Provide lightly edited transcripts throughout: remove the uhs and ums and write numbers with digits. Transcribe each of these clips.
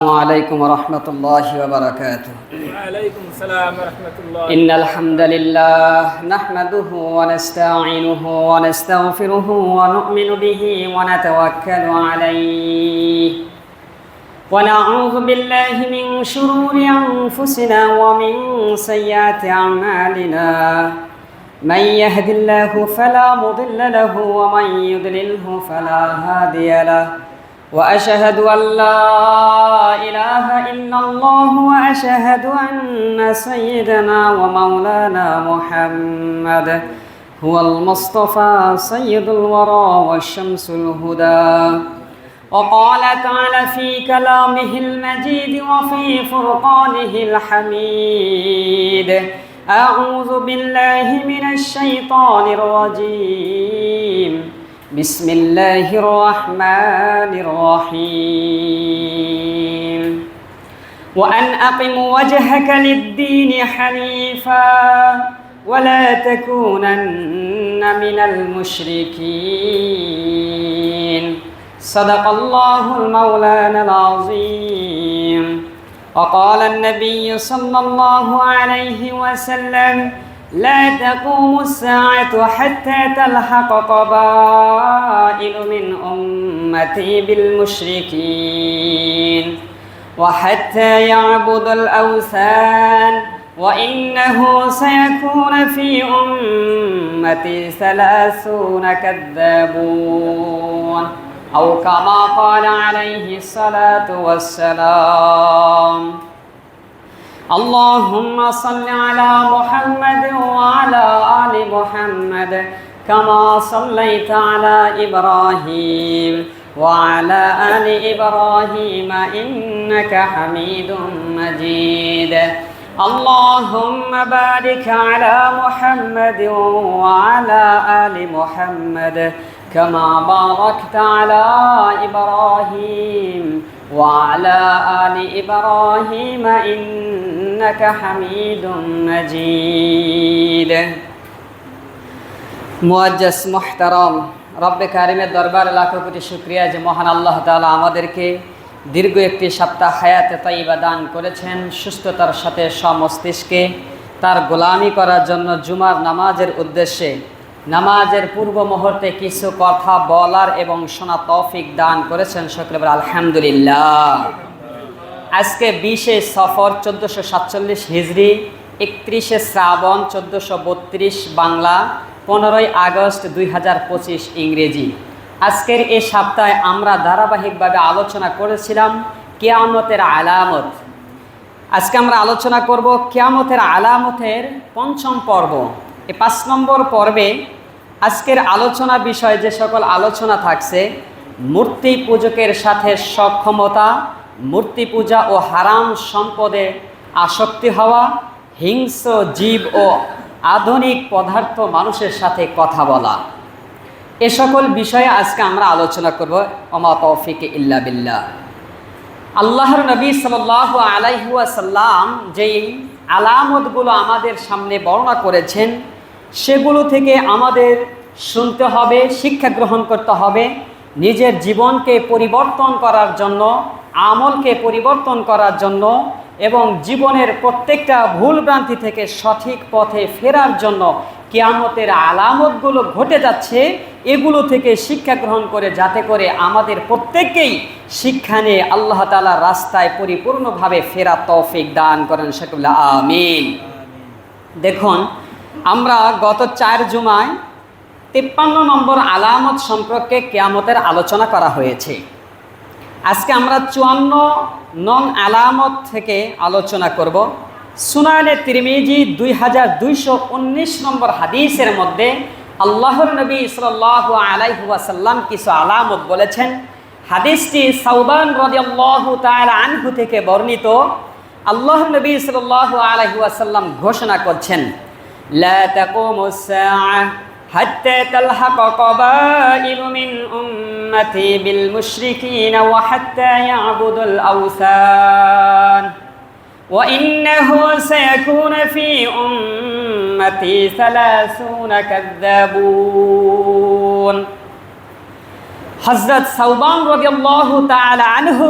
عليكم ورحمة الله وبركاته. وعليكم السلام ورحمة الله. إن الحمد لله نحمده ونستعينه ونستغفره ونؤمن به ونتوكل عليه ونعوذ بالله من شرور أنفسنا ومن سيئات أعمالنا. من يهد الله فلا مضل له ومن يضلله فلا هادي له. وأشهد أن لا إله إلا الله وأشهد أن سيدنا ومولانا محمد هو المصطفى سيد الورى والشمس الهدى. وقال تعالى في كلامه المجيد وفي فرقانه الحميد: أعوذ بالله من الشيطان الرجيم. بسم الله الرحمن الرحيم. وأن أقم وجهك للدين حنيفا ولا تكونن من المشركين. صدق الله المولانا العظيم. وقال النبي صلى الله عليه وسلم: لا تقوم الساعة حتى تلحق قبائل من أمتي بالمشركين وحتى يعبد الأوثان، وإنه سيكون في أمتي 30 كذابون، أو كما قال عليه الصلاة والسلام. اللهم صل على محمد وعلى آل محمد كما صليت على إبراهيم وعلى آل إبراهيم إنك حميد مجيد. اللهم بارك على محمد وعلى آل محمد كما باركت على إبراهيم وعلى آل إبراهيم إنك حميد مجيد. মুআজ্জাজ মুহতারাম, রব্বে কারিমের দরবারে লাখো কোটি শুকরিয়া যে মহান আল্লাহ তাআলা আমাদেরকে দীর্ঘ একটি সপ্তাহ হায়াতে তাইয়্যিবা দান করেছেন, সুস্থতার সাথে সমস্তিষ্কে তার গোলামি করার জন্য জুমার নামাজের উদ্দেশ্যে নামাজের পূর্ব মুহূর্তে কিছু কথা বলার এবং শোনা তৌফিক দান করেছেন। সকলে বলে আলহামদুলিল্লাহ। আজকে 20 সফর 1447 হিজরি, 31 শ্রাবণ 1432 বাংলা, 15 আগস্ট 2025 ইংরেজি। আজকের এই সপ্তাহে আমরা ধারাবাহিকভাবে আলোচনা করেছিলাম কিয়ামতের আলামত। আজকে আমরা আলোচনা করব কিয়ামতের আলামতের 5ম পর্ব। এই 5 নম্বর পর্বে আজকের আলোচনা বিষয় যে সকল আলোচনা থাকছে: মূর্তি পূজকের সাথে সক্ষমতা, মূর্তি পূজা ও হারাম সম্পদে আসক্তি হওয়া, হিংস্র জীব ও আধুনিক পদার্থ মানুষের সাথে কথা বলা, এ সকল বিষয়ে আজকে আমরা আলোচনা করব। ওমা তৌফিক ইল্লা বিল্লাহ। আল্লাহর নবী সাল্লাল্লাহু আলাইহি ওয়াসাল্লাম যেই আলামতগুলো আমাদের সামনে বর্ণনা করেছেন, সেগুলো থেকে আমাদের শুনতে হবে, শিক্ষা গ্রহণ করতে হবে, নিজের জীবনকে পরিবর্তন করার জন্য, আমলকে পরিবর্তন করার জন্য এবং জীবনের প্রত্যেকটা ভুলভ্রান্তি থেকে সঠিক পথে ফেরার জন্য কিয়ামতের আলামতগুলো ঘটে যাচ্ছে, এগুলো থেকে শিক্ষা গ্রহণ করে যাতে করে আমাদের প্রত্যেককেই শিক্ষা নিয়ে আল্লাহ তাআলার রাস্তায় পরিপূর্ণভাবে ফেরা তৌফিক দান করেন। সকলে আমিন। দেখুন, আমরা গত 4 জুমায় 53 নম্বর আলামত সম্পর্কে কিয়ামতের আলোচনা করা হয়েছে। আজকে আমরা 54 নং আলামত থেকে আলোচনা করব। সুনানে তিরমিজি 2219 নম্বর হাদিসের মধ্যে আল্লাহর নবী সাল্লাল্লাহু আলাইহি ওয়াসাল্লাম কিছু আলামত বলেছেন। হাদিসটি সাওবান রাদিয়াল্লাহু তাআলা আনহু থেকে বর্ণিত। আল্লাহর নবী সাল্লাল্লাহু আলাইহি ওয়াসাল্লাম ঘোষণা করছেন: লা তাকুমুস সাআহ হাত্তা তালহাকা কাবাইলু মিন উম্মতি বিল মুশরিকিন ওয়া হাত্তা ইয়াবুদুল আওসান ওয়া ইন্নাহু সায়াকুনু ফি উম্মতি 30 কাযযাবুন। হযরত সাওবান রাদিয়াল্লাহু তাআলা আনহু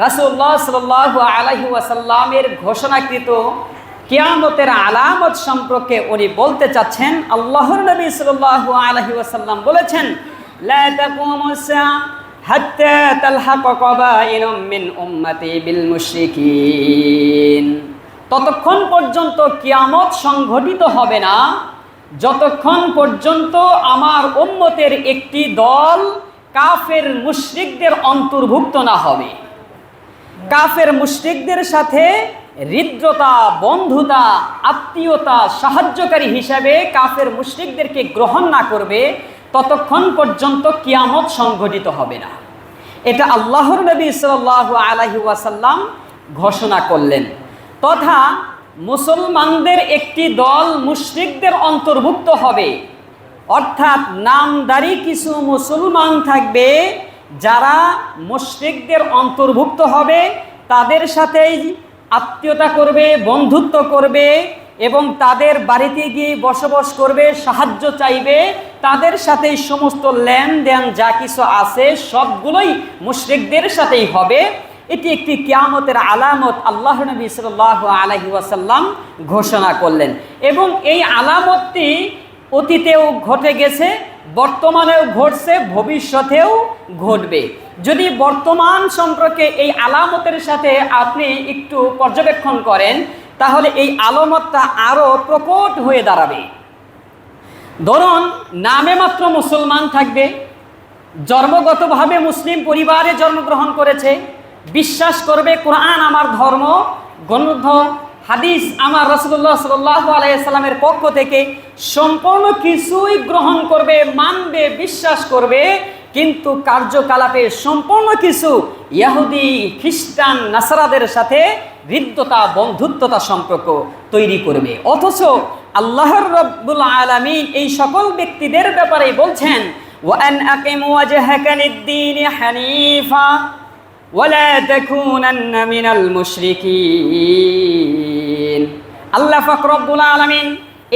রাসূলুল্লাহ সাল্লাল্লাহু আলাইহি ওয়াসাল্লামের ঘোষণাকৃত কিয়ামতের আলামত সম্পর্কে উনি বলতে চাচ্ছেন। আল্লাহর নবী সাল্লাল্লাহু আলাইহি ওয়াসাল্লাম বলেছেন, লা তাকুমুস সাআ হাত্তা তালহাকা কাবাইলুম মিন উম্মতি বিল মুশরিকিন। ততক্ষণ পর্যন্ত কিয়ামত সংঘটিত হবে না যতক্ষণ পর্যন্ত আমার উম্মতের একটি দল কাফের মুশরিকদের অন্তর্ভুক্ত না হবে। কাফের মুশরিকদের সাথে হৃদ্রতা, বন্ধুতা, আত্মীয়তা, সাহায্যকারী হিসাবে কাফের মুশরিকদেরকে গ্রহণ না করবে ততক্ষণ পর্যন্ত কিয়ামত সংঘটিত হবে না। এটা আল্লাহর নবী সাল্লাল্লাহু আলাইহি ওয়াসাল্লাম ঘোষণা করলেন। তথা মুসলমানদের একটি দল মুশরিকদের অন্তর্ভুক্ত হবে, অর্থাৎ নামদারি কিছু মুসলমান থাকবে যারা মুশরিকদের অন্তর্ভুক্ত হবে, তাদের সাথেই আত্মীয়তা করবে, বন্ধুত্ব করবে এবং তাদের বাড়িতে গিয়ে বসবাস করবে, সাহায্য চাইবে, তাদের সাথেই সমস্ত লেনদেন যা কিছু আছে সবগুলোই মুশরিকদের সাথেই হবে। এটি একটি কিয়ামতের আলামত আল্লাহ নবী সাল্লাল্লাহু আলাইহি ওয়াসাল্লাম ঘোষণা করলেন। এবং এই আলামতটি অতীতেও ঘটে গেছে, বর্তমানেও ঘটছে, ভবিষ্যতেও ঘটবে। যদি বর্তমান সম্পর্কে এই আলামতের সাথে আপনি একটু পর্যবেক্ষণ করেন তাহলে এই আলামতটা আরও প্রকট হয়ে দাঁড়াবে। ধরুন, নামে মাত্র মুসলমান থাকবে, জন্মগতভাবে মুসলিম পরিবারে জন্মগ্রহণ করেছে, বিশ্বাস করবে কোরআন আমার ধর্ম, গ্রন্থ হাদিস আমার রাসূলুল্লাহ সাল্লাল্লাহু আলাইহি সাল্লামের পক্ষ থেকে সম্পূর্ণ কিছুই গ্রহণ করবে, মানবে, বিশ্বাস করবে, কিন্তু কার্যকলাপে সম্পূর্ণ কিছু ইহুদি, খ্রিস্টান, নাসারাদের সাথে হৃদ্যতা, বন্ধুত্বতা সম্পর্ক তৈরি করবে। অথচ আল্লাহর রাব্বুল আলামিন এই সকল ব্যক্তিদের ব্যাপারে বলছেন, ওয়া আন আকিম ওয়াজহাকা লিদ-দীনি হানিফা ওয়ালা তাকুনান্না মিনাল মুশরিকিন। আল্লাহ পাক রব্বুল আলামিন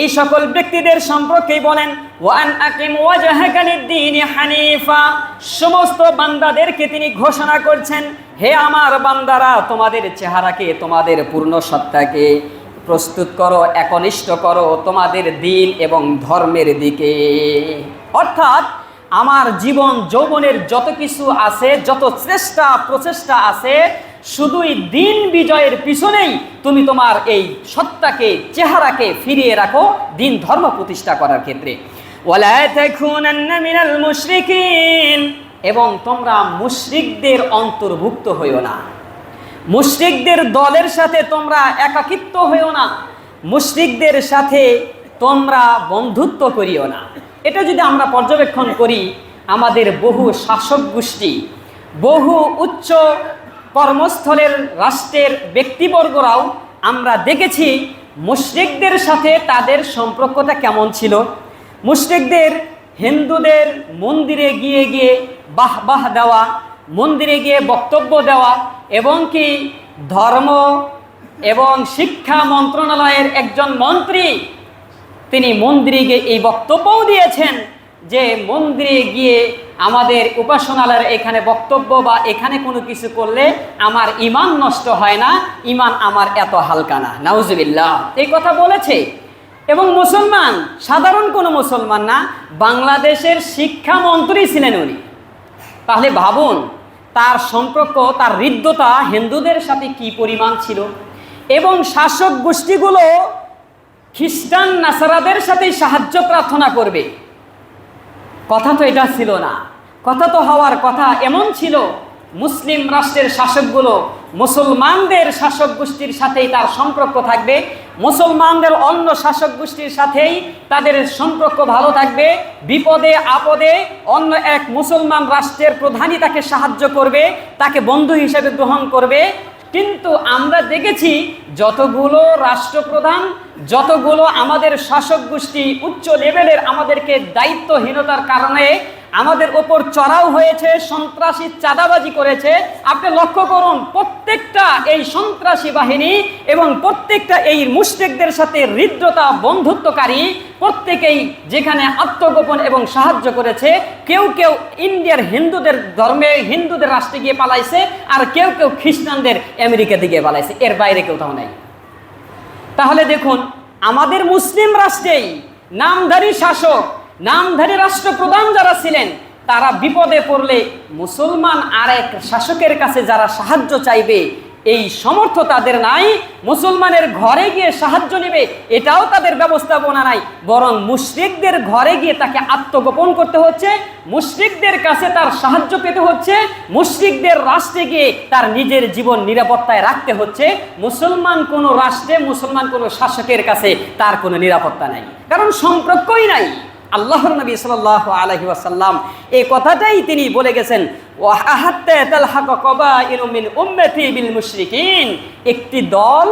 এই সকল ব্যক্তিদের সম্পর্কে বলেন, ওয়া আন আকিম ওয়াজহাকা লিদ-দীনি হানিফা। সমস্ত বান্দাদেরকে তিনি ঘোষণা করছেন, হে আমার বান্দারা, তোমাদের চেহারাকে, তোমাদের পূর্ণ সত্তাকে প্রস্তুত করো, একনিষ্ঠ করো তোমাদের দিন এবং ধর্মের দিকে। অর্থাৎ আমার জীবন যৌবনের যত কিছু আছে, যত চেষ্টা প্রচেষ্টা আছে, শুধুই দিন বিজয়ের পিছনেই তুমি তোমার এই সত্তাকে, চেহারাকে ফিরিয়ে রাখো দিন ধর্ম প্রতিষ্ঠা করার ক্ষেত্রে। ওয়ালা তাকুনান্না মিনাল মুশরিকিন। এবং তোমরা মুশরিকদের অন্তর্ভুক্ত হইও না, মুশরিকদের দলের সাথে তোমরা একাকিত্ব হইও না, মুশরিকদের সাথে তোমরা বন্ধুত্ব করিও না। এটা যদি আমরা পর্যবেক্ষণ করি, আমাদের বহু শাসক গোষ্ঠী, বহু উচ্চ কর্মস্থলের রাষ্ট্রের ব্যক্তিবর্গরাও আমরা দেখেছি মুশরিকদের সাথে তাদের সম্পর্কটা কেমন ছিল। মুশরিকদের হিন্দুদের মন্দিরে গিয়ে গিয়ে বাহবাহ দেওয়া, মন্দিরে গিয়ে বক্তব্য দেওয়া, এবং কি ধর্ম এবং শিক্ষা মন্ত্রণালয়ের একজন মন্ত্রী তিনি মন্দিরে গিয়ে এই বক্তব্যও দিয়েছেন যে মন্দিরে গিয়ে আমাদের উপাসনালয়ের এখানে বক্তব্য বা এখানে কোনো কিছু করলে আমার ঈমান নষ্ট হয় না, ঈমান আমার এত হালকা না, নাউজুবিল্লাহ, এই কথা বলেছে। এবং মুসলমান, সাধারণ কোনো মুসলমান না, বাংলাদেশের শিক্ষামন্ত্রী ছিলেন উনি। তাহলে ভাবুন তার সম্পর্ক, তার হৃদ্যতা হিন্দুদের সাথে কি পরিমাণ ছিল। এবং শাসক গোষ্ঠীগুলো খ্রিস্টান নাসারাদের সাথে সাহায্য প্রার্থনা করবে, কথা তো এটা ছিল না। কথা তো হওয়ার কথা এমন ছিল, মুসলিম রাষ্ট্রের শাসকগুলো মুসলমানদের শাসক গোষ্ঠীর সাথেই তার সম্পর্ক থাকবে, মুসলমানদের অন্য শাসক গোষ্ঠীর সাথেই তাদের সম্পর্ক ভালো থাকবে, বিপদে আপদে অন্য এক মুসলমান রাষ্ট্রের প্রধানই তাকে সাহায্য করবে, তাকে বন্ধু হিসেবে গ্রহণ করবে। কিন্তু আমরা দেখেছি যতগুলো রাষ্ট্রপ্রধান, যতগুলো আমাদের শাসক গোষ্ঠী উচ্চ লেভেলের, আমাদেরকে দায়িত্বহীনতার কারণে আমাদের ওপর চড়াও হয়েছে, সন্ত্রাসী চাঁদাবাজি করেছে। আপনি লক্ষ্য করুন, প্রত্যেকটা এই সন্ত্রাসী বাহিনী এবং প্রত্যেকটা এই মুশরিকদের সাথে হৃদ্রতা বন্ধুত্বকারী, প্রত্যেকেই যেখানে আত্মগোপন এবং সাহায্য করেছে। কেউ কেউ ইন্ডিয়ার হিন্দুদের ধর্মে, হিন্দুদের রাষ্ট্রে গিয়ে পালাইছে, আর কেউ কেউ খ্রিস্টানদের আমেরিকাতে গিয়ে পালাইছে, এর বাইরে কেউ তাও নাই। তাহলে দেখুন, আমাদের মুসলিম রাষ্ট্রেই নামধারী শাসক, নামধারী রাষ্ট্রপ্রধান যারা ছিলেন, তারা বিপদে পড়লে মুসলমান আরেক শাসকের কাছে যারা সাহায্য চাইবে, এই সামর্থ্য তাদের নাই। মুসলমানের ঘরে গিয়ে সাহায্য নেবে, এটাও তাদের ব্যবস্থাপনা নাই। বরং মুশরিকদের ঘরে গিয়ে তাকে আত্মগোপন করতে হচ্ছে, মুশরিকদের কাছে তার সাহায্য পেতে হচ্ছে, মুশরিকদের রাষ্ট্রে গিয়ে তার নিজের জীবন নিরাপত্তায় রাখতে হচ্ছে। মুসলমান কোনো রাষ্ট্রে, মুসলমান কোনো শাসকের কাছে তার কোনো নিরাপত্তা নাই, কারণ সম্পর্কই নাই। আল্লাহর নবী সাল্লাল্লাহু আলাইহি ওয়াসাল্লাম এই কথাটাই তিনি বলে গেছেন, একটি দল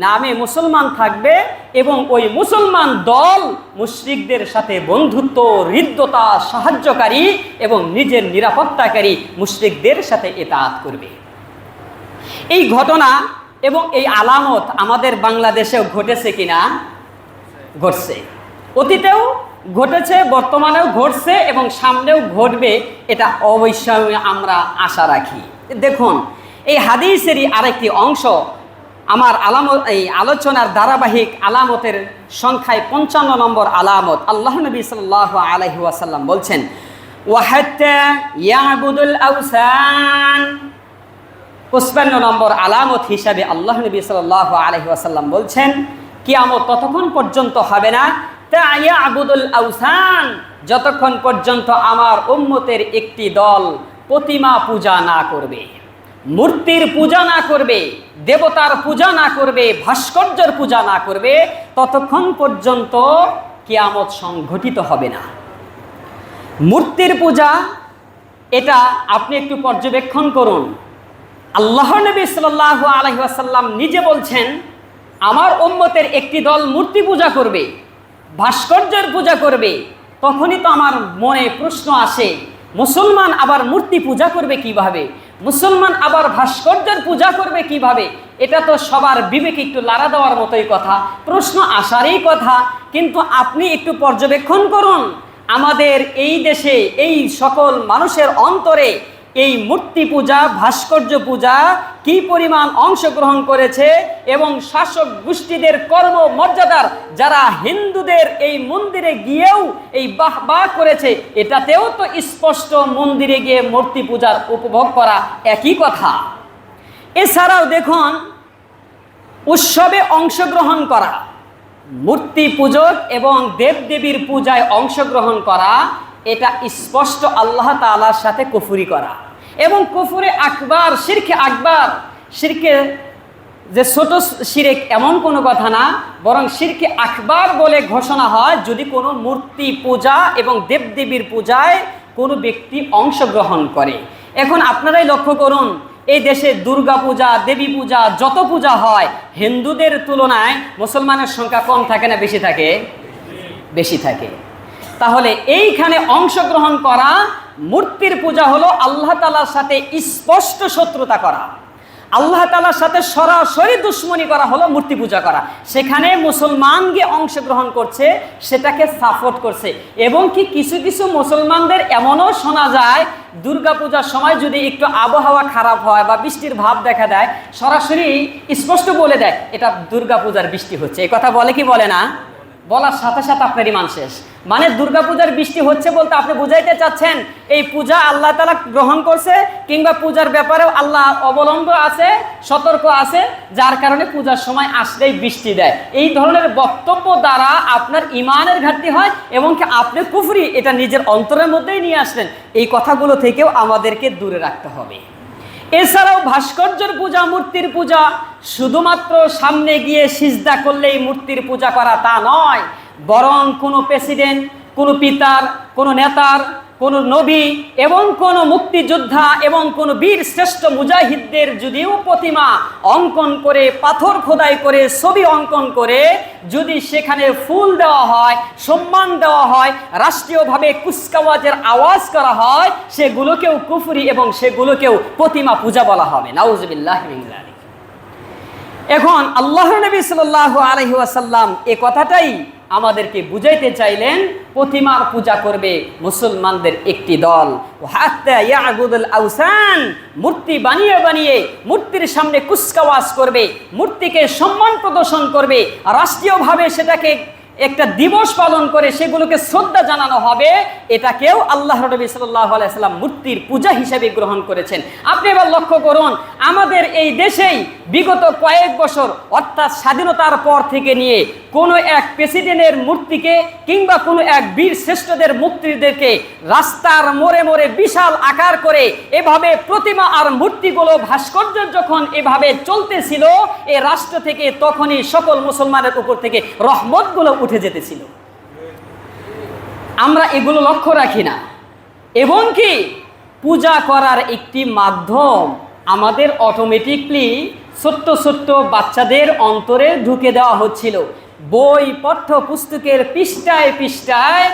নামে মুসলমান থাকবে এবং ওই মুসলমান দল মুশরিকদের সাথে বন্ধুত্ব, হৃদ্যতা, সাহায্যকারী এবং নিজের নিরাপত্তাকারী মুশরিকদের সাথে ইতাআত করবে। এই ঘটনা এবং এই আলামত আমাদের বাংলাদেশেও ঘটেছে কিনা? ঘটছে, অতীতেও ঘটেছে, বর্তমানেও ঘটছে এবং সামনেও ঘটবে, এটা অবশ্যই আমরা আশা রাখি। দেখুন, এই হাদিসেরই আরেকটি অংশ, আমার আলামত, এই আলোচনার ধারাবাহিক আলামতের সংখ্যায় 55 নম্বর আলামত। আল্লাহ নবী সাল্লাল্লাহু আলাইহি ওয়াসাল্লাম বলছেন, ওয়াহাত্তা ইয়াবুদুল আওসান। 55 নম্বর আলামত হিসাবে আল্লাহ নবী সাল্লাল্লাহু আলাইহি ওয়াসাল্লাম বলছেন, কিয়ামত ততক্ষণ পর্যন্ত হবে না, ইয়াবুদুল আওসান, যতক্ষণ পর্যন্ত আমার উম্মতের একটি দল প্রতিমা পূজা না করবে, মূর্তির পূজা না করবে, দেবতার পূজা না করবে, ভাস্কর্যের পূজা না করবে, ততক্ষণ পর্যন্ত কিয়ামত সংঘটিত হবে না। মূর্তির পূজা, এটা আপনি একটু পর্যবেক্ষণ করুন। আল্লাহ নবী সাল্লাল্লাহু আলাইহি ওয়াসাল্লাম নিজে বলছেন, আমার উম্মতের একটি দল মূর্তি পূজা করবে, ভাস্কর্যের পূজা করবে। তখনই তো আমার মনে প্রশ্ন আসে, মুসলমান আবার মূর্তি পূজা করবে কিভাবে? মুসলমান আবার ভাস্কর্যের পূজা করবে কিভাবে? এটা তো সবার বিবেকে একটু লাড়া দেওয়ার মতোই কথা, প্রশ্ন আসারই কথা। কিন্তু আপনি একটু পর্যবেক্ষণ করুন, আমাদের এই দেশে এই সকল মানুষের অন্তরে এই মূর্তি পূজা, ভাস্কর্য পূজা কি পরিমাণ অংশগ্রহণ করেছে এবং শাসক গোষ্ঠীদের কর্মমর্যাদার যারা হিন্দুদের এই মন্দিরে গিয়েও এই বাহ করেছে, এটাতেও তো স্পষ্ট মন্দিরে গিয়ে মূর্তি পূজার উপভোগ করা একই কথা। এছাড়াও দেখুন, উৎসবে অংশগ্রহণ করা, মূর্তি পূজক এবং দেবদেবীর পূজায় অংশগ্রহণ করা, এটা স্পষ্ট আল্লাহ তাআলার সাথে কুফরি করা এবং কুফরে আকবার, শিরকে আকবার। শিরকে যে ছোট শিরক এমন কোনো কথা না, বরং শিরকে আকবার বলে ঘোষণা হয় যদি কোনো মূর্তি পূজা এবং দেবদেবীর পূজায় কোনো ব্যক্তি অংশগ্রহণ করে। এখন আপনারাই লক্ষ্য করুন, এই দেশে দুর্গা পূজা, দেবী পূজা, যত পূজা হয়, হিন্দুদের তুলনায় মুসলমানের সংখ্যা কম থাকে না বেশি থাকে? বেশি থাকে। তাহলে এইখানে অংশগ্রহণ করা, মূর্তির পূজা হলো আল্লাহ তাআলার সাথে স্পষ্ট শত্রুতা করা, আল্লাহ তাআলার সাথে সরাসরি দুশ্মনী করা হলো মূর্তি পূজা করা। সেখানে মুসলমান গিয়ে অংশগ্রহণ করছে, সেটাকে সাপোর্ট করছে। এবং কি কিছু কিছু মুসলমানদের এমনও শোনা যায়, দুর্গা পূজার সময় যদি একটু আবহাওয়া খারাপ হয় বা বৃষ্টির ভাব দেখা দেয়, সরাসরি স্পষ্ট বলে দেয় এটা দুর্গা পূজার বৃষ্টি হচ্ছে। এই কথা বলে কি বলে না? বলার সাথে সাথে আপনার ইমান শেষ। মানে দুর্গাপূজার বৃষ্টি হচ্ছে বলতে আপনি বুঝাইতে চাচ্ছেন এই পূজা আল্লাহ তাআলা গ্রহণ করছে, কিংবা পূজার ব্যাপারেও আল্লাহ অবলম্ব আছে, সতর্ক আছে, যার কারণে পূজার সময় আসলেই বৃষ্টি দেয়। এই ধরনের বক্তব্য দ্বারা আপনার ইমানের ঘাটতি হয় এবং কি আপনি কুফরি এটা নিজের অন্তরের মধ্যেই নিয়ে আসলেন। এই কথাগুলো থেকেও আমাদেরকে দূরে রাখতে হবে। এছাড়াও ভাস্কর্যের পূজা, মূর্তির পূজা শুধুমাত্র সামনে গিয়ে সিজদা করলেই মূর্তির পূজা করা তা নয়, বরং কোনো প্রেসিডেন্ট, কোনো পিতার, কোনো নেতার, কোন নবী এবং কোন মুক্তিযোদ্ধা এবং কোন বীর শ্রেষ্ঠ মুজাহিদদের যদিও প্রতিমা অঙ্কন করে, পাথর খোদাই করে, ছবি অঙ্কন করে যদি সেখানে ফুল দেওয়া হয়, সম্মান দেওয়া হয়, রাষ্ট্রীয়ভাবে কুচকাওয়াজের আওয়াজ করা হয়, সেগুলোকেও কুফরি এবং সেগুলোকেও প্রতিমা পূজা বলা হবে। নাউজুবিল্লাহি মিন যালিক। এখন আল্লাহর নবী সাল্লাল্লাহু আলাইহি ওয়াসাল্লাম এই কথাটাই আমাদেরকে বুঝাইতে চাইলেন, প্রতিমার পূজা করবে মুসলমানদের একটি দল। হাত্তা ইয়াবুদুল আওসান, মূর্তি বানিয়ে বানিয়ে মূর্তির সামনে কুচকাওয়াজ করবে, মূর্তিকে সম্মান প্রদর্শন করবে, রাষ্ট্রীয়ভাবে সেটাকে একটা দিবস পালন করে সেগুলোকে শ্রদ্ধা জানানো হবে, এটাকেও আল্লাহর নবী সাল্লাল্লাহু আলাইহি ওয়াসাল্লাম মূর্তির পূজা হিসেবে গ্রহণ করেছেন। আপনি এবার লক্ষ্য করুন, আমাদের এই দেশেই বিগত কয়েক বছর অর্থাৎ স্বাধীনতার পর থেকে নিয়ে কোনো এক প্রেসিডেন্টের মূর্তিকে কিংবা কোনো এক বীর শ্রেষ্ঠদের মূর্তিদেরকে রাস্তার মোড়ে মোড়ে বিশাল আকার করে এভাবে প্রতিমা আর মূর্তিগুলো ভাস্কর্য যখন এভাবে চলতেছিল এই রাষ্ট্র থেকে, তখনই সকল মুসলমানের উপর থেকে রহমতগুলো উঠে যেতেছিল। আমরা এগুলো লক্ষ্য রাখি না। এবং কি পূজা করার একটি মাধ্যম আমাদের অটোমেটিকলি ছোট্ট ছোট্ট বাচ্চাদের অন্তরে ঢুকে দেওয়া হচ্ছিল। বই পাঠ্য পুস্তকের পৃষ্ঠায় পৃষ্ঠায়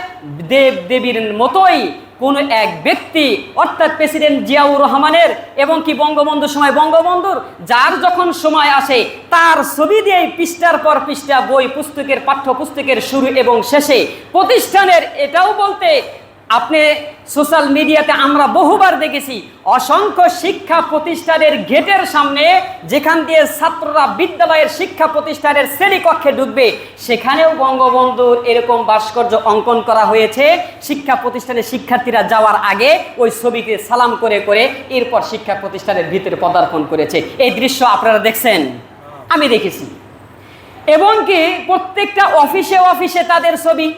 দেব দেবীর মতোই কোনো এক ব্যক্তি অর্থাৎ প্রেসিডেন্ট জিয়াউর রহমানের এবং কি বঙ্গবন্ধুর সময় বঙ্গবন্ধুর যার যখন সময় আসে তার ছবি দিয়ে পৃষ্ঠার পর পৃষ্ঠা বই পুস্তকের পাঠ্য পুস্তকের শুরু এবং শেষে প্রতিষ্ঠানের, এটাও বলতে আপনি সোশ্যাল মিডিয়াতে আমরা বহুবার দেখেছি, অসংখ্য শিক্ষা প্রতিষ্ঠানের গেটের সামনে যেখান দিয়ে ছাত্ররা বিদ্যালয়ের শিক্ষা প্রতিষ্ঠানের শ্রেণীকক্ষে ঢুকবে সেখানেও বঙ্গবন্ধুর এরকম ভাস্কর্য অঙ্কন করা হয়েছে। শিক্ষা প্রতিষ্ঠানের শিক্ষার্থীরা যাওয়ার আগে ওই ছবিকে সালাম করে করে এরপর শিক্ষা প্রতিষ্ঠানের ভিতরে পদার্পণ করেছে। এই দৃশ্য আপনারা দেখছেন, আমি দেখেছি। এবং কি প্রত্যেকটা অফিসে অফিসে তাদের ছবি,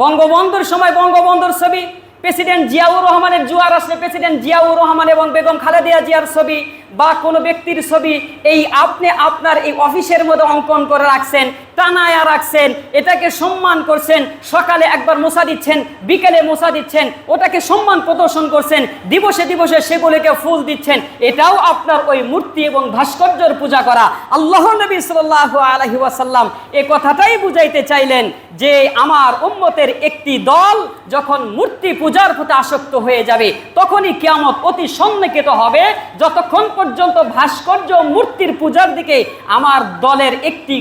বঙ্গবন্ধুর সময় বঙ্গবন্ধুর ছবি, প্রেসিডেন্ট জিয়াউর রহমানের জুয়ার আসলে প্রেসিডেন্ট জিয়াউর রহমান এবং বেগম খালেদা জিয়ার ছবি বা কোনো ব্যক্তির ছবি এই আপনি আপনার এই অফিসের মধ্যে অঙ্কন করে রাখছেন, টানায়া রাখছেন, এটাকে সম্মান করছেন, সকালে একবার মোছা দিচ্ছেন, বিকেলে মোছা দিচ্ছেন, ওটাকে সম্মান প্রদর্শন করছেন, দিবসে দিবসে সেগুলিকে ফুল দিচ্ছেন, এটাও আপনার ওই মূর্তি এবং ভাস্কর্যের পূজা করা। আল্লাহর নবী সাল্লাল্লাহু আলাইহি ওয়াসাল্লাম এই কথাটাই বুঝাইতে চাইলেন যে আমার উম্মতের একটি দল যখন মূর্তি পূজার প্রতি আসক্ত হয়ে যাবে তখনই কিয়ামত অতি সন্নিহিত হবে। যতক্ষণ পর্যন্ত ভাস্কর্য মূর্তির পূজার দিকে আমার দলের একটি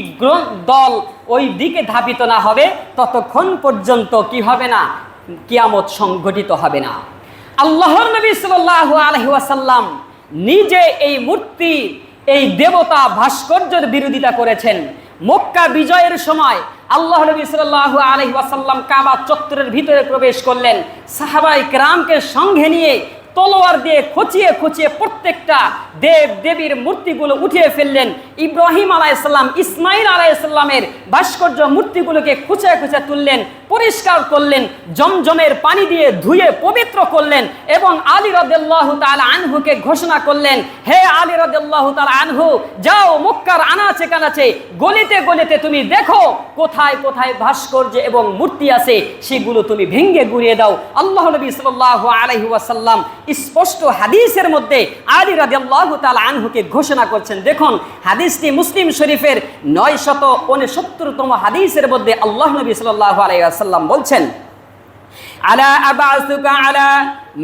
দল ওই দিকে ধাবিত না হবে ততক্ষণ পর্যন্ত কি হবে না, কিয়ামত সংঘটিত হবে না। আল্লাহর নবী সাল্লাল্লাহু আলাইহি ওয়াসাল্লাম নিজে এই মূর্তি, এই দেবতা ভাস্কর্যের বিরোধিতা করেছেন। মক্কা বিজয়ের সময় আল্লাহ নবী সাল্লাল্লাহু আলাইহি ওয়াসাল্লাম কাবা চত্বরের ভিতরে প্রবেশ করলেন, সাহাবায়ে কেরামকে সঙ্গে নিয়ে তলোয়ার দিয়ে খুঁচিয়ে খুঁচিয়ে প্রত্যেকটা দেব দেবীর মূর্তিগুলো উঠিয়ে ফেললেন। ইব্রাহিম আলাইহিসসালাম, ইসমাইল আলাইহিসসালামের ভাস্কর্য মূর্তিগুলোকে খুঁচিয়ে খুঁচিয়ে তুললেন, পরিষ্কার করলেন, জমজমের পানি দিয়ে ধুয়ে পবিত্র করলেন এবং আলী রাদিয়াল্লাহু তাআলা আনহুকে ঘোষণা করলেন, হে আলী রাদিয়াল্লাহু তাআলা আনহু, যাও মক্কার আনাচে কানাচে গলিতে গলিতে তুমি দেখো কোথায় কোথায় ভাস্কর্য এবং মূর্তি আছে, সেগুলো তুমি ভেঙে গুড়িয়ে দাও। আল্লাহ নবী সাল্লাল্লাহু আলাইহি ওয়াসাল্লাম স্পষ্ট হাদিসের মধ্যে আলী রাদিয়াল্লাহু তাআলা আনহুকে ঘোষণা করছেন। দেখুন হাদিসটি মুসলিম শরীফের 969তম হাদিসের মধ্যে আল্লাহ নবী সাল্লাল্লাহু আলাইহি ওয়াসাল্লাম বলছেন, আলা আবআসুকা আলা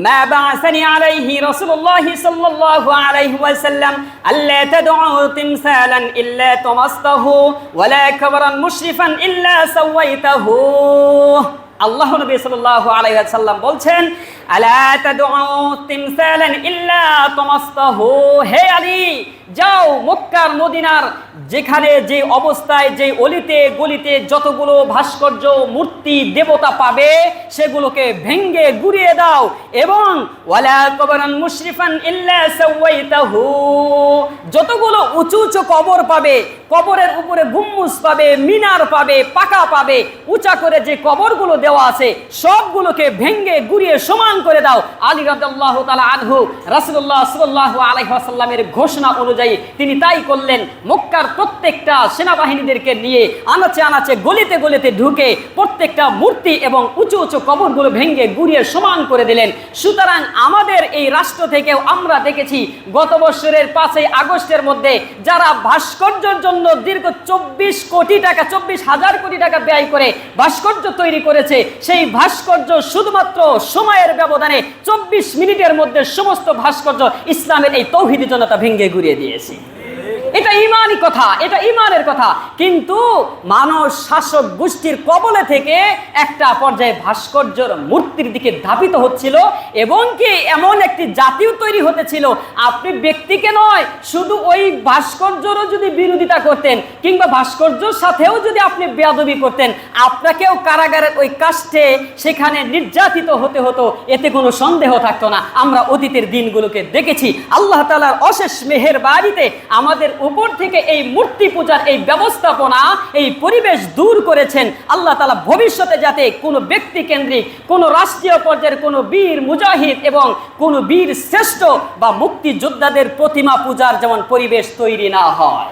মা বা'সানি আলাইহি রাসূলুল্লাহ সাল্লাল্লাহু আলাইহি ওয়াসাল্লাম আল্লা তাদউ তিমসালান ইল্লা তামাসতাহু ওয়ালা কাবরান মুশরিফান ইল্লা সাওয়াইতাহু। আল্লাহ নবী সাল্লাল্লাহু আলাইহি ওয়াসাল্লাম বলছেন, আলা তাদউ তিমসালান ইল্লা তামাসতাহু, হে আলী যাও মক্কার মদিনার যেখানে যে অবস্থায় যে অলিতে গলিতে যতগুলো ভাস্কর্য মূর্তি দেবতা পাবে সেগুলোকে ভেঙ্গে গুড়িয়ে দাও এবং ওয়ালা কবরান মুশরিফান ইল্লা সাওয়াইতাহু, যতগুলো উঁচু উঁচু কবর পাবে, কবরের উপরে গুম্বুজ পাবে, মিনার পাবে, পাকা পাবে, উঁচা করে যে কবরগুলো দেওয়া দেওয়া আছে সবগুলোকে ভেঙে গুড়িয়ে সমান করে দাও। আলী রাদিয়াল্লাহু তাআলা আনহু রাসূলুল্লাহ সাল্লাল্লাহু আলাইহি ওয়াসাল্লামের ঘোষণা অনুযায়ী তিনি তাই করলেন। মক্কার প্রত্যেকটা সেনাবাহিনীদেরকে নিয়ে আনাচে আনাচে গলিতে গলিতে ঢুকে প্রত্যেকটা মূর্তি এবং উঁচু উঁচু কবরগুলো ভেঙে গুড়িয়ে সমান করে দিলেন। সুতরাং আমাদের এই রাষ্ট্র থেকেও আমরা দেখেছি গত বছরের 5ই আগস্টের মধ্যে যারা ভাস্কর্যের জন্য দীর্ঘ 24,000 কোটি টাকা ব্যয় করে ভাস্কর্য তৈরি করেছে, সেই ভাস্কর্য শুধুমাত্র সময়ের ব্যবধানে 24 মিনিটের মধ্যে সমস্ত ভাস্কর্য ইসলামের এই তৌহিদি জনতা ভেঙে গুড়িয়ে দিয়েছে। এটা ইমানি কথা, এটা ইমানের কথা। কিন্তু মানুষ শাসক গোষ্ঠীর কবলে থেকে একটা পর্যায়ে ভাস্কর্যের মূর্তির দিকে ধাবিত হচ্ছিল এবং কি এমন একটি জাতীয় তৈরি হতেছিল, আপনি ব্যক্তিকে নয় শুধু ওই ভাস্কর্যেরও যদি বিরোধিতা করতেন কিংবা ভাস্কর্যের সাথেও যদি আপনি বেয়াদবি করতেন, আপনাকেও কারাগারের ওই কাষ্ঠে সেখানে নির্যাতিত হতে হতো, এতে কোনো সন্দেহ থাকতো না। আমরা অতীতের দিনগুলোকে দেখেছি। আল্লাহ তাআলার অশেষ মেহেরবানিতে আমাদের উপর থেকে এই মূর্তি পূজার এই ব্যবস্থাপনা, এই পরিবেশ দূর করেছেন। আল্লাহ তাআলা ভবিষ্যতে যাতে কোনো ব্যক্তি কেন্দ্রিক, কোনো রাষ্ট্রীয় পর্যায়ের কোনো বীর মুজাহিদ এবং কোনো বীর শ্রেষ্ঠ বা মুক্তিযোদ্ধাদের প্রতিমা পূজার যেমন পরিবেশ তৈরি না হয়।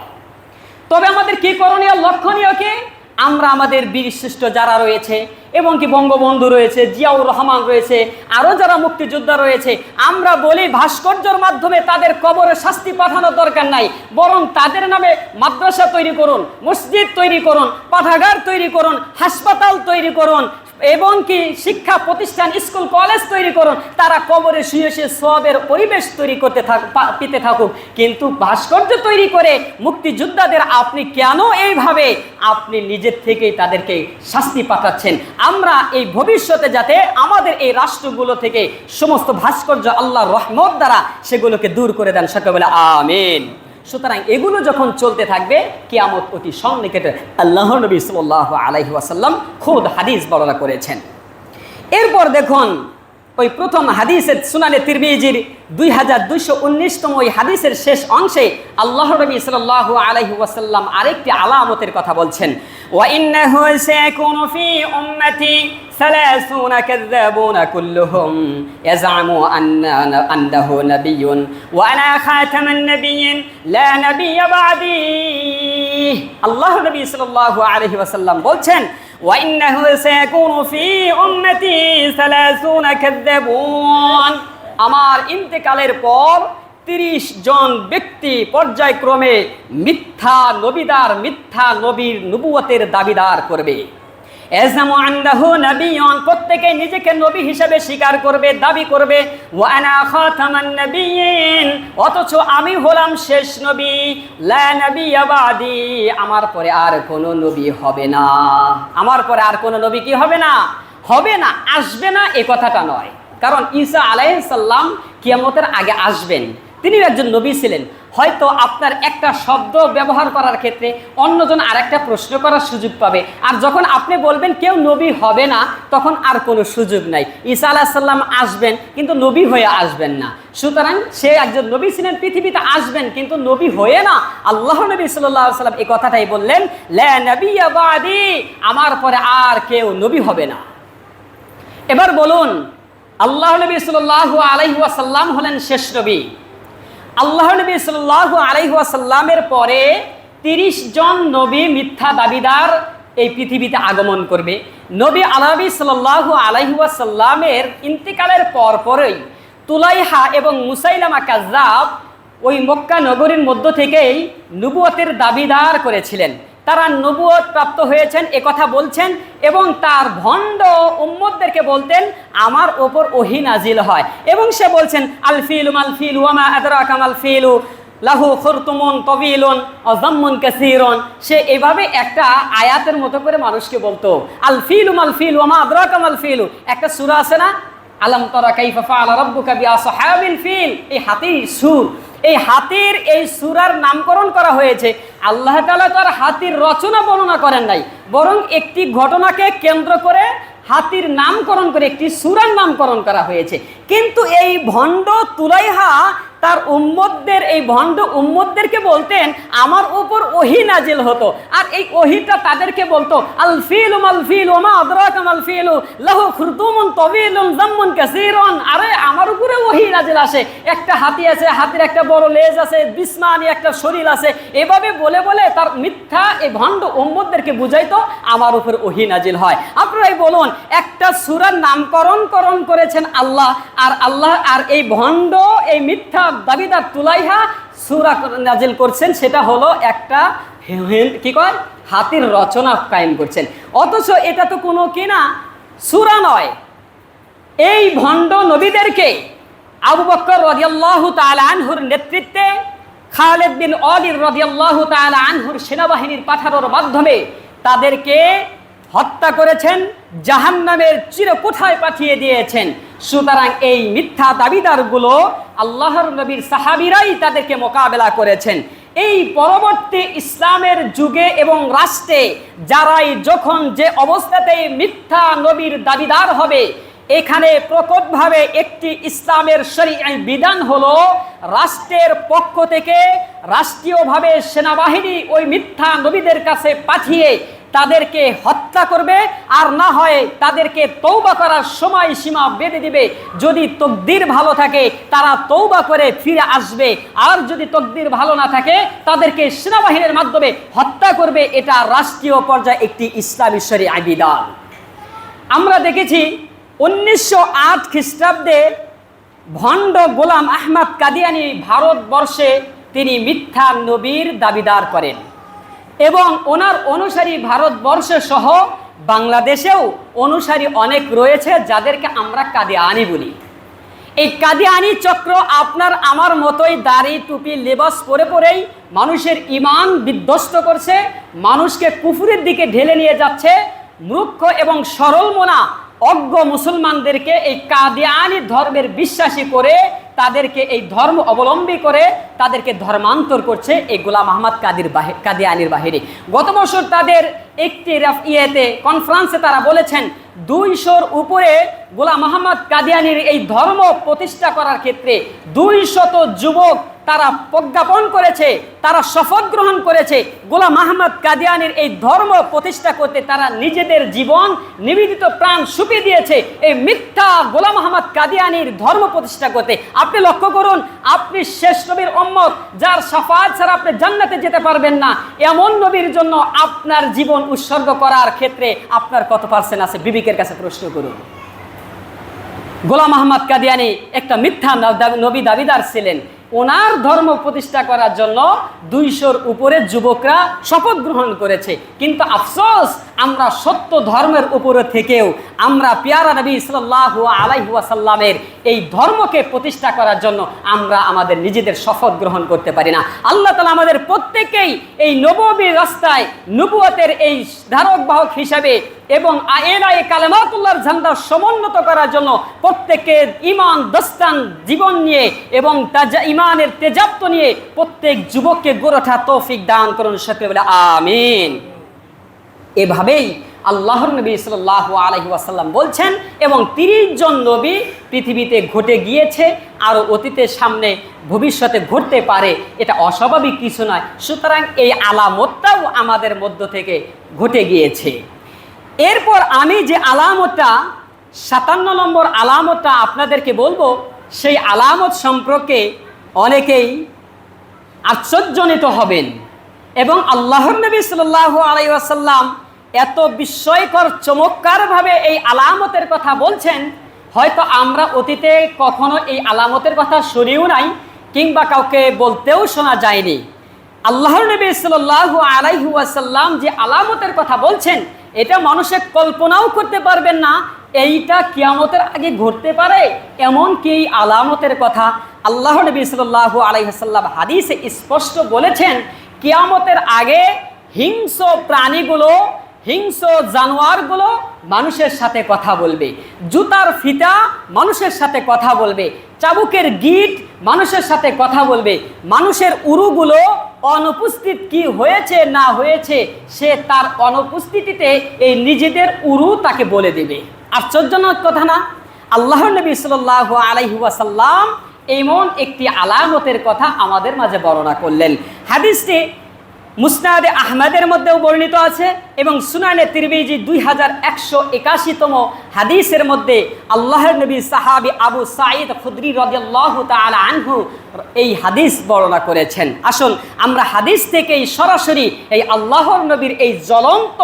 তবে আমাদের কি করণীয়, লক্ষণীয় কি? আমরা আমাদের বীর শ্রেষ্ঠ যারা রয়েছে এবং কি বঙ্গবন্ধু রয়েছে, জিয়াউর রহমান রয়েছে, আরও যারা মুক্তিযোদ্ধা রয়েছে, আমরা বলি ভাস্কর্যের মাধ্যমে তাদের কবরে শাস্তি পাঠানোর দরকার নাই, বরং তাদের নামে মাদ্রাসা তৈরি করুন, মসজিদ তৈরি করুন, পাঠাগার তৈরি করুন, হাসপাতাল তৈরি করুন এবং কি শিক্ষা প্রতিষ্ঠান, স্কুল কলেজ তৈরি করুন। তারা কবরে শুয়ে শুয়ে সওয়াবের পরিবেশ তৈরি করতে পেতে থাকুক। কিন্তু ভাস্কর্য তৈরি করে মুক্তিযোদ্ধাদের আপনি কেন এইভাবে আপনি নিজের থেকেই তাদেরকে শাস্তি পাঠাচ্ছেন? আমরা এই ভবিষ্যতে যাতে আমাদের এই রাষ্ট্রগুলো থেকে সমস্ত ভাস্কর্য আল্লাহর রহমত দ্বারা সেগুলোকে দূর করে দেন, সকলে বলে আমিন। সুতরাং এগুলো যখন চলতে থাকবে কিয়ামত অতি সন্নিকটে, আল্লাহর নবী সাল্লাল্লাহু আলাইহি ওয়াসাল্লাম খুদ হাদিস বর্ণনা করেছেন। এরপর দেখুন ওই প্রথম হাদিসের সুনানে তিরমিজির 2219তম ওই হাদিসের শেষ অংশে আল্লাহর নবী সাল্লাল্লাহু আলাইহি ওয়াসাল্লাম আরেকটি আলামতের কথা বলছেন। ওয়া ইন্নাহু সায়াকুনু ফি উম্মতি 30 কাযাবুনা কুল্লুহুম ইয়াজআমু আন্নাহু নাবিয়্যুন ওয়া আনা খাতামান নাবিয়্যিন লা নাবিয়্য বা'দি। আল্লাহর নবী সাল্লাল্লাহু আলাইহি ওয়াসাল্লাম বলছেন, وَإِنَّهُ سَيَكُونُ فِي أُمَّتِي 30 كَذَّابُونَ। আমার ইন্তেকালের পর 30 জন ব্যক্তি পর্যায়ক্রমে মিথ্যা নবীর নবুয়তের দাবিদার করবে। এজনামু আন্দাহু নাবিয়্যুন, প্রত্যেকে নিজেকে নবী হিসেবে স্বীকার করবে, দাবি করবে। ওয়া আনা খাতামান নাবিয়্যিন, অথচ আমি হলাম শেষ নবী। লা নাবিয়্য বা'দি, আমার পরে আর কোনো নবী হবে না। আমার পরে আর কোনো নবী কি হবে না? হবে না, আসবে না এ কথাটা নয়। কারণ ঈসা আলাইহিস সালাম কিয়ামতের আগে আসবেন, তিনি একজন নবী ছিলেন। হয়তো আপনার একটা শব্দ ব্যবহার করার ক্ষেত্রে অন্যজন আরেকটা প্রশ্ন করার সুযোগ পাবে, আর যখন আপনি বলবেন কেউ নবী হবে না তখন আর কোনো সুযোগ নাই। ঈসা আলাইহিস সালাম আসবেন কিন্তু নবী হয়ে আসবেন না। সুতরাং সে একজন নবী ছিলেন, পৃথিবীতে আসবেন কিন্তু নবী হয়ে না। আল্লাহর নবী সাল্লাল্লাহু আলাইহি ওয়াসাল্লাম এই কথাটাই বললেন, লা নাবিয়্য বা'দি, আমার পরে আর কেউ নবী হবে না। এবার বলুন, আল্লাহর নবী সাল্লাল্লাহু আলাইহি ওয়াসাল্লাম হলেন শেষ নবী। আল্লাহর নবী সাল্লাল্লাহু আলাইহি ওয়াসাল্লামের পরে 30 জন নবী মিথ্যা দাবিদার এই পৃথিবীতে আগমন করবে। নবী আরবি সাল্লাল্লাহু আলাইহি ওয়াসাল্লামের ইন্তিকালের পরই তুলাইহা এবং মুসাইলামা কাজ্জাব ওই মক্কা নগরীর মধ্য থেকেই নবুয়তের দাবিদার করেছিলেন। তারা নবুয়ত প্রাপ্ত হয়েছেন এ কথা বলছেন এবং তার ভণ্ড উম্মতদেরকে বলতেন আমার ওপর ওহী নাজিল হয়, এবং সে বলছেন আল ফিলু মাল ফিলু ওয়া মা আদরাকা মাল ফিলু লাহু খুরতুমুন তাওয়িলুন ওয়া যাম্মুন কাসীরুন। সে এভাবে একটা আয়াতের মতো করে মানুষকে বলতো আল ফিলু মাল ফিলু ওয়া মা আদরাকা মাল ফিলু। একটা সূরা আছে না, আলাম তারা কাইফা ফাআলা রাব্বুকা বিআসহাবিল ফিল, এই হাতির সূর, এই হাতির এই সূরার নামকরণ করা হয়েছে। আল্লাহ তাআলা তার হাতির রচনা বর্ণনা করেন নাই, বরং একটি ঘটনাকে কেন্দ্র করে হাতির নামকরণ করে একটি সূরার নামকরণ করা হয়েছে। কিন্তু এই ভণ্ড তুলাইহা তার উম্মতদের, এই ভণ্ড উম্মতদেরকে বলতেন আমার উপর ওহী নাজিল হতো, আর এই ওহীটা তাদেরকে বলতো আল ফিলু মাল ফিলু মা আদরাকা মাল ফিলু লাহু খুরতুমুন তাওয়িলুন যাম্মুন কাসীরুন। আরে আমার উপরে ওহী নাজিল আসে, একটা হাতি আছে, হাতির একটা বড় লেজ আছে, বিসমানি একটা শরীর আছে, এভাবে বলে বলে তার মিথ্যা এই ভণ্ড উম্মতদেরকে বুঝাইতো আমার উপর ওহী নাজিল হয়। আপনারাই বলুন, একটা সূরার নামকরণ করেছেন আল্লাহ, আর এই ভণ্ড এই মিথ্যা দাবিদার তুলাইহা সূরা নাজিল করছেন, সেটা হলো একটা কি কয় হাতির রচনা কায়েম করছেন, অথচ এটা তো কোনো কিনা সূরা নয়। এই ভণ্ড নবীদেরকে আবু বকর রাদিয়াল্লাহু তাআলা আনহুর নেতৃত্বে খালিদ বিন ওয়ালিদ রাদিয়াল্লাহু তাআলা আনহুর সেনাবাহিনীর পাঠানোর মাধ্যমে তাদেরকে হত্যা করেছেন, জাহান্নামের চিরকুঠায় পাঠিয়ে দিয়েছেন। সুতরাং এই মিথ্যা দাবিদারগুলো আল্লাহর নবীর সাহাবীরাই তাদেরকে মোকাবেলা করেছেন। এই পরবর্তী ইসলামের যুগে এবং রাষ্ট্রে যারাই যখন যে অবস্থাতেই মিথ্যা নবীর দাবিদার হবে, এখানে প্রকটভাবে একটি ইসলামের শরীয়ী বিধান হলো রাষ্ট্রের পক্ষ থেকে রাষ্ট্রীয়ভাবে সেনাবাহিনী ওই মিথ্যা নবীদের কাছে পাঠিয়ে তাদেরকে হত্যা করবে, আর না হয় তাদেরকে তওবা করার সময় সীমা বেঁধে দিবে। যদি তকদির ভালো থাকে তারা তওবা করে ফিরে আসবে, আর যদি তকদির ভালো না থাকে তাদেরকে সেনাবাহিনীর মাধ্যমে হত্যা করবে। এটা রাষ্ট্রীয় পর্যায়ে একটি ইসলামী শরীয়ী বিধান। আমরা দেখেছি 1908 খ্রিস্টাব্দে ভণ্ড গোলাম আহমদ কাদিয়ানী ভারতবর্ষে তিনি মিথ্যা নবীর দাবিদার করেন, এবং ওনার অনুসারী ভারতবর্ষ সহ বাংলাদেশেও অনুসারী অনেক রয়েছে, যাদেরকে আমরা কাদিয়ানী বলি। এই কাদিয়ানী চক্র আপনার আমার মতোই দাড়ি টুপি লেবাস পরেই মানুষের ঈমান বিধ্বস্ত করছে, মানুষকে কুফরের দিকে ঢেলে নিয়ে যাচ্ছে। মূর্খ এবং সরল মনা অজ্ঞ মুসলমানদেরকে এই কাদিয়ানী ধর্মের বিশ্বাসী করে তাদেরকে এই ধর্ম অবলম্বী করে তাদেরকে ধর্মান্তর করছে এই গোলাম আহমদ কাদিয়ানীর বাহিরে। গত বছর তাদের একটি কনফারেন্সে তারা বলেছেন 200-র উপরে গোলাম আহমদ কাদিয়ানীর এই ধর্ম প্রতিষ্ঠা করার ক্ষেত্রে 200 যুবক তারা প্রজ্ঞাপন করেছে, তারা শপথ গ্রহণ করেছে গোলাম আহমদ কাদিয়ানীর এই ধর্ম প্রতিষ্ঠা করতে তারা নিজেদের জীবন নিবেদিত প্রাণ সুপে দিয়েছে এই মিথ্যা গোলাম আহমদ কাদিয়ানীর ধর্ম প্রতিষ্ঠা করতে। আপনি লক্ষ্য করুন, আপনি শেষ নবীর উম্মত, যার শাফাআত ছাড়া আপনি জান্নাতে যেতে পারবেন না, এমন নবীর জন্য আপনার জীবন উৎসর্গ করার ক্ষেত্রে আপনার কত পার্সেন্ট আছে? বিবেকের কাছে প্রশ্ন করুন। গোলাম আহমদ কাদিয়ানী একটা মিথ্যা নবী দাবিদার ছিলেন, ওনার ধর্ম প্রতিষ্ঠা করার জন্য 200-র উপরে যুবকরা শপথ গ্রহণ করেছে। কিন্তু আফসোস, আমরা সত্য ধর্মের উপরে থেকেও আমরা পেয়ারা নবী সাল্লাল্লাহু আলাইহি ওয়াসাল্লামের এই ধর্মকে প্রতিষ্ঠা করার জন্য আমরা আমাদের নিজেদের শপথ গ্রহণ করতে পারি না। আল্লাহ তাআলা আমাদের প্রত্যেককেই এই নববীর রাস্তায় নবুয়তের এই ধারক বাহক হিসাবে এবং আয়েলায়ে কালেমাতুল্লাহর ঝান্ডা সমুন্নত করার জন্য প্রত্যেককে ঈমান দস্তান জীবন নিয়ে এবং ইমানের তেজাপ্ত নিয়ে প্রত্যেক যুবককে গড়ে ওঠা তৌফিক দান করুন, সকলে বলে আমিন। এভাবেই আল্লাহর নবী সাল্লাল্লাহু আলাইহি ওয়াসাল্লাম বলছেন, এবং 30 জন নবী পৃথিবীতে ঘটে গিয়েছে, আরও অতীতের সামনে ভবিষ্যতে ঘটতে পারে, এটা অস্বাভাবিক কিছু নয়। সুতরাং এই আলামতটাও আমাদের মধ্য থেকে ঘটে গিয়েছে। এরপর আমি যে আলামতটা 57 নম্বর আলামতটা আপনাদেরকে বলবো, সেই আলামত সম্পর্কে অনেকেই আশ্চর্যজনিত হবেন, এবং আল্লাহর নবী সাল্লাল্লাহু আলাইহি ওয়াসাল্লাম এত বিস্ময়কর চমৎকারভাবে এই আলামতের কথা বলছেন, হয়তো আমরা অতীতে কখনো এই আলামতের কথা শুনিও নাই, কিংবা কাউকে বলতেও শোনা যায়নি। আল্লাহর নবী সাল্লাল্লাহু আলাইহি ওয়াসাল্লাম যে আলামতের কথা বলছেন, এটা মানুষের কল্পনাও করতে পারবেন না এইটা কিয়ামতের আগে ঘটতে পারে। এমন কি আলামতের কথা আল্লাহর নবী সাল্লাল্লাহু আলাইহি ওয়াসাল্লাম হাদিসে স্পষ্ট বলেছেন, কিয়ামতের আগে হিংস্র প্রাণীগুলো, হিংস্র জানোয়ারগুলো মানুষের সাথে কথা বলবে, জুতার ফিতা মানুষের সাথে কথা বলবে, চাবুকের গিট মানুষের সাথে কথা বলবে, মানুষের উরুগুলো অনুপস্থিত কি হয়েছে না হয়েছে সে তার অনুপস্থিতিতে এই নিজেদের উরু তাকে বলে দেবে। আশ্চর্যজনক কথা না? আল্লাহর নবী সাল্লাল্লাহু আলাইহি ওয়াসাল্লাম এমন একটি আলামতের কথা আমাদের মাঝে বর্ণনা করলেন। হাদিসটি মুসনাদে আহমদের মধ্যেও বর্ণিত আছে এবং সুনানে তিরমিজি 2181তম হাদিসের মধ্যে আল্লাহর নবী সাহাবী আবু সাঈদ খুদরি রাদিয়াল্লাহু তাআলা আনহু এই হাদিস বর্ণনা করেছেন। আসুন আমরা হাদিস থেকেই সরাসরি এই আল্লাহর নবীর এই জ্বলন্ত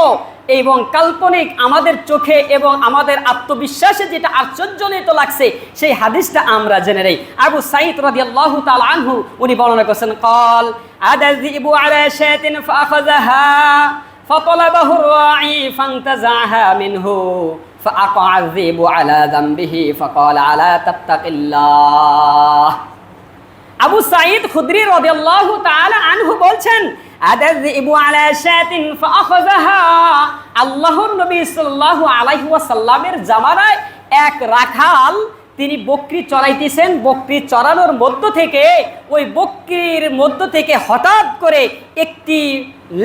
এবং কাল্পনিক আমাদের চোখে এবং আমাদের আত্মবিশ্বাসে যেটা আশ্চর্যজনিত লাগছে সেই হাদিসটা আমরা জেনে নেই। আবু সাঈদ রাদিয়াল্লাহু তাআলা আনহু উনি বর্ণনা করেছেন, قال আদাযিবু আলা শাতিন ফাআখাযাহা ফাতালাবাহু রাঈ ফান্তাযাহা মিনহু ফাআকা আযিবু আলা যামবিহি ফাকাল আলা তাত্তাকিল্লাহ। আবু সাঈদ খুদরি রাদিয়াল্লাহু তাআলা আনহু বলছেন, আদাযিবু আলা শাতিন ফাআখাযাহা, আল্লাহর নবী সাল্লাল্লাহু আলাইহি ওয়াসাল্লামের জামানায় এক রাখাল তিনি বকরি চড়াইতেছেন। বকরি চড়ানোর মধ্য থেকে ওই বকরির মধ্য থেকে হঠাৎ করে একটি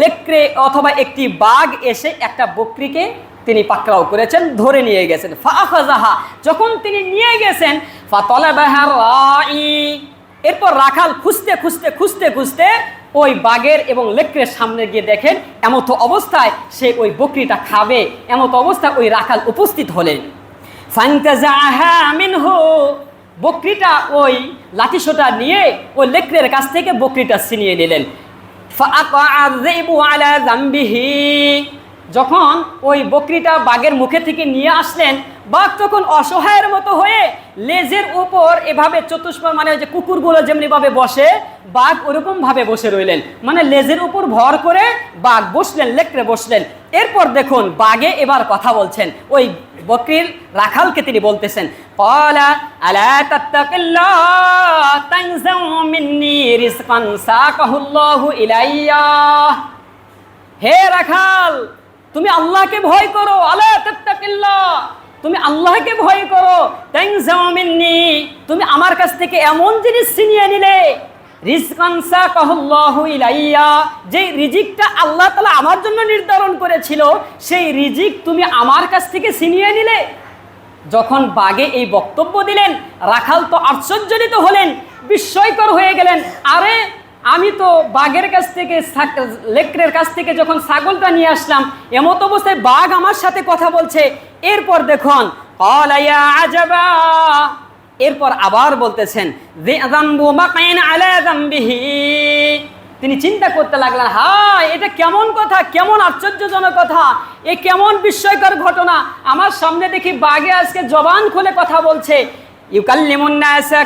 লেকড়ে অথবা একটি বাঘ এসে একটা বকরিকে তিনি পাকড়াও করেছেন, ধরে নিয়ে গেছেন। ফাআখাযাহা, যখন তিনি নিয়ে গেছেন, ফাতালাবাহা রাঈ, এরপর রাখাল খুঁজতে খুঁজতে খুঁজতে খুঁজতে ওই বাঘের এবং লেকড়ের সামনে গিয়ে দেখেন এমত অবস্থায় সে ওই বকরিটা খাবে, এমত অবস্থায় ওই রাখাল উপস্থিত হলেন। ফান্তাযাহা মিনহু, বকরিটা ওই লাঠিসোঁটা নিয়ে ওই লেকড়ের কাছ থেকে বকরিটা ছিনিয়ে নিলেন। ফাআকা আযিবু আলা যামবিহি, যখন ওই বকরিটা বাঘের মুখে থেকে নিয়ে আসলেন, বাঘ তখন অসহায়ের মতো হয়ে লেজের উপর এভাবে চতুষ্পদ, মানে ওই যে কুকুরগুলো যেমনিভাবে বসে বাঘ ওরকম ভাবে বসে রইলেন, মানে লেজের উপর ভর করে বাঘ বসলেন, লেকড়ে বসলেন। এরপর দেখুন বাঘে এবার কথা বলছেন, ওই বকরির রাখালকে তিনি বলতেছেন, ক্বালা আলা তাত্তাকিল্লাহ তানজাউ মিন্নি রিজকান সাকাহুল্লাহু ইলাইয়া, হে রাখাল তুমি আল্লাহকে ভয় করো, আলা তাত্তাকিল্লাহ, তুমি আল্লাহকে ভয় করো, তানজাউ মিন্নি, তুমি আমার কাছ থেকে এমন জিনিস ছিনিয়ে নিলে, রিজকান সাকাহুল্লাহু ইলাইয়া, যে রিজিকটা আল্লাহ তাআলা আমার জন্য নির্ধারণ করেছিল সেই রিজিক তুমি আমার কাছ থেকে ছিনিয়ে নিলে। যখন বাঘে এই বক্তব্য দিলেন, রাখাল তো আশ্চর্যজনিত হলেন, বিস্ময়কর হয়ে গেলেন। আরে আমি তো বাঘের কাছ থেকে লেকড়ের কাছ থেকে যখন ছাগলটা নিয়ে আসলাম, এমত অবস্থায় বাঘ আমার সাথে কথা বলছে। এরপর দেখুন ক্বালা ইয়া আজাবা, এরপর আবার বলতেছেন যে যামবু মাকাইন আলা যামবিহি, তিনি চিন্তা করতে লাগলেন, হায় এটা কেমন কথা, কেমন আশ্চর্যজনক কথা, এ কেমন বিস্ময়কর ঘটনা, আমার সামনে দেখি বাঘে আজকে জবান খুলে কথা বলছে। ইউকাল্লিমুন নাসা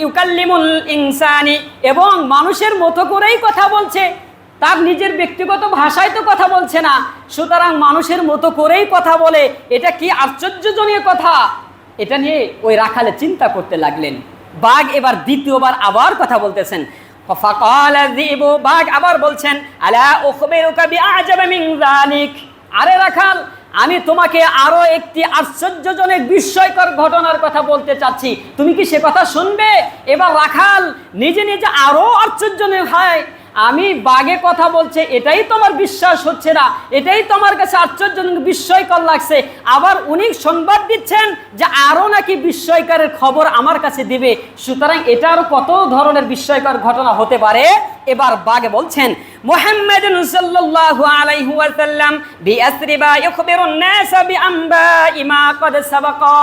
ইউকাল্লিমুল ইনসানি, এবং মানুষের মতো করেই কথা বলছে, তার নিজের ব্যক্তিগত ভাষায় তো কথা বলছে না, সুতরাং মানুষের মতো করেই কথা বলে, এটা কি আশ্চর্যজনক কথা। এটা নিয়ে ওই রাখালে চিন্তা করতে লাগলেন। বাঘ এবার দ্বিতীয়বার আবার কথা বলতেছেন। ফাকালা যিবু, বাঘ আবার বলছেন, আলা উখবিরুকা বিআজাবা মিন যালিক, আরে রাখাল আমি তোমাকে আরো একটি আশ্চর্যজনক বিস্ময়কর ঘটনার কথা বলতে চাচ্ছি, তুমি কি সে কথা শুনবে? এবার রাখাল নিজে নিজে আরো আশ্চর্যজনক হয়, আমি বাঘে কথা বলছে এটাই তোমার বিশ্বাস হচ্ছে না, এটাই তোমার কাছে আশ্চর্যজনক বিস্ময়কর লাগছে, আবার উনি সংবাদ দিচ্ছেন যে আরো নাকি বিস্ময়করের খবর আমার কাছে দিবে, সুতরাং এটা আরো কত ধরনের বিস্ময়কর ঘটনা হতে পারে। এবার বাঘে বলছেন, মুহাম্মাদুন সাল্লাল্লাহু আলাইহি ওয়াসাল্লাম বিআসরিবা ইখবিরুন নাস বিআনবাই মা ক্বাদ সাবাকা,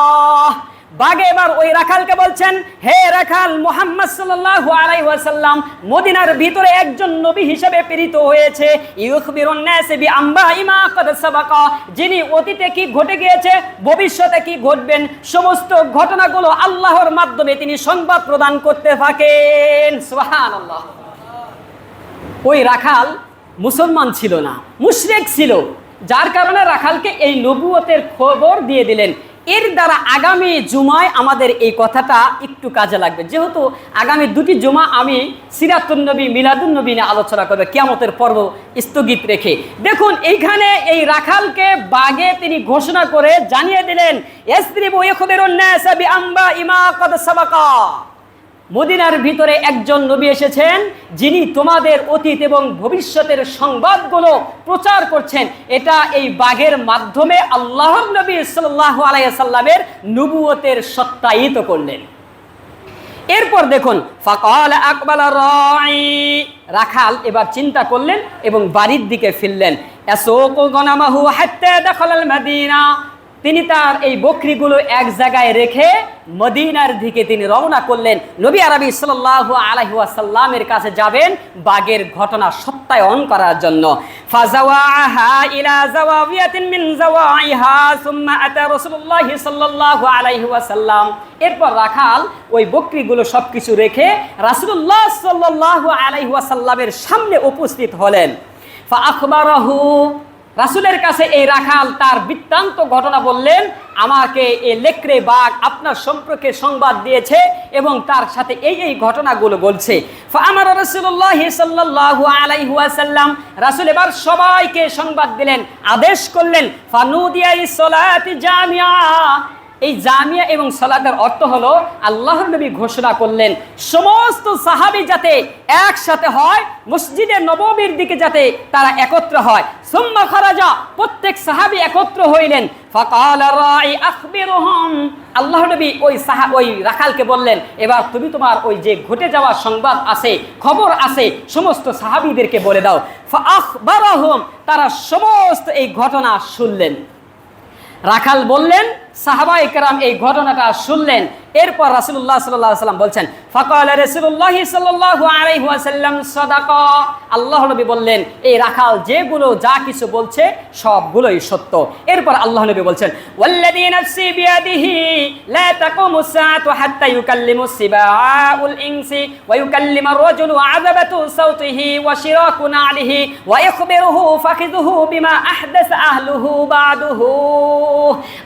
বাঘে এবার ওই রাখালকে বলছেন, হে রাখাল, মুহাম্মদ সাল্লাল্লাহু আলাইহি ওয়াসাল্লাম মদিনার ভিতরে একজন নবী হিসেবে প্রেরিত হয়েছে, ইউখবিরুন নাস বিআনবাই মা ক্বাদ সাবাকা, যিনি অতীতে কি ঘটে গিয়েছে, ভবিষ্যতে কি ঘটবেন, সমস্ত ঘটনাগুলো আল্লাহর মাধ্যমে তিনি সংবাদ প্রদান করতে থাকেন। সুবহানাল্লাহ। ওই রাখাল মুসলমান ছিল না, মুশরিক ছিল, যার কারণে রাখালকে এই নবুয়তের খবর দিয়ে দিলেন। এর দ্বারা আগামী জুমায় আমাদের এই কথাটা একটু কাজে লাগবে, যেহেতু আগামী দুটি জুমা আমি সিরাতুন নবী মিলাদুন নবী নিয়ে আলোচনা করব কিয়ামতের পর্ব স্থগিত রেখে। দেখুন এইখানে এই রাখালকে বাঘে তিনি ঘোষণা করে জানিয়ে দিলেন, ইয়াসরিবু ইখবিরুন নাস বিআনবাই মা ক্বাদ সাবাকা, মদিনার ভিতরে একজন নবী এসেছেন যিনি তোমাদের অতীত এবং ভবিষ্যতের সংবাদগুলো প্রচার করছেন। এটা এই বাঘের মাধ্যমে আল্লাহর নবী সাল্লাল্লাহু আলাইহি সাল্লামের নবুয়তের সত্যায়িত করলেন। এরপর দেখুন ফাকাল আকবাল রাই, রাখাল এবার চিন্তা করলেন এবং বাড়ির দিকে ফিরলেন। ইয়াসুকু গনামাহু হাত্তা দাখালাল মদিনা, তিনি তার এই বকরিগুলো এক জায়গায় রেখে মদিনার দিকে তিনি রওনা করলেন। নবী আরবি সাল্লাল্লাহু আলাইহি ওয়াসাল্লামের কাছে যাবেন বাঘের ঘটনা সত্যায়ন করার জন্য। ফাজাওয়াহা ইলা জাওয়াবিয়াতিন মিন জাওয়াইহা সুম্মা আতা রাসূলুল্লাহ সাল্লাল্লাহু আলাইহি ওয়াসাল্লাম, এরপর রাখাল ওই বকরিগুলো সবকিছু রেখে রাসূলুল্লাহ সাল্লাল্লাহু আলাইহি ওয়াসাল্লামের সামনে উপস্থিত হলেন। ফাআখবারাহু, রাসূলের কাছে এই রাখাল তার বৃত্তান্ত ঘটনা বললেন, আমাকে এই লেকড়ে বাঘ আপনার সম্পর্কে সংবাদ দিয়েছে এবং তার সাথে এই ঘটনাগুলো বলছে। ফাআমারা রাসূলুল্লাহ সাল্লাল্লাহু আলাইহি ওয়াসাল্লাম, রাসূল এবার সবাইকে সংবাদ দিলেন, আদেশ করলেন। ফানুদিয়া ইস-সালাতি জামিআ, এই জামিয়া এবং সালাতের অর্থ হলো আল্লাহর নবী ঘোষণা করলেন সমস্ত সাহাবী যাতে একসাথে হয়, মসজিদে নববীর দিকে যাতে তারা একত্র হয়। সুম্মা খারাজা, প্রত্যেক সাহাবী একত্র হইলেন। ফাকাল রাই আখবিরহুম, আল্লাহর নবী ওই রাখালকে বললেন, এবার তুমি তোমার ওই যে ঘটে যাওয়া সংবাদ আছে, খবর আছে, সমস্ত সাহাবীদেরকে বলে দাও। ফাআখবারহুম, তারা সমস্ত এই ঘটনা শুনলেন। রাখাল বললেন, সাহাবায়ে কেরাম এই ঘটনাটা শুনলেন। এরপর রাসূলুল্লাহ সাল্লাল্লাহু আলাইহি ওয়াসাল্লাম বলছেন, ফাকাল রাসূলুল্লাহ সাল্লাল্লাহু আলাইহি ওয়াসাল্লাম সাদাকা, আল্লাহর নবী বললেন এই রাখাল যেগুলো যা কিছু বলছে সবগুলোই সত্য। এরপর আল্লাহর নবী বলছেন, ওয়াল্লাযী নাফসি বিয়াদিহি লা তাকুমুস সাআতু হাত্তা ইউকাল্লিমুস সিবাউল ইনসি ওয়া ইউকাল্লিমু আর-রাজুলু আযাবাতু সাওতিহি ওয়া শিরাকু নালিহি ওয়া ইখবিরুহু ফাখিযুহু বিমা আহদাসা আহলুহু বা'দুহু।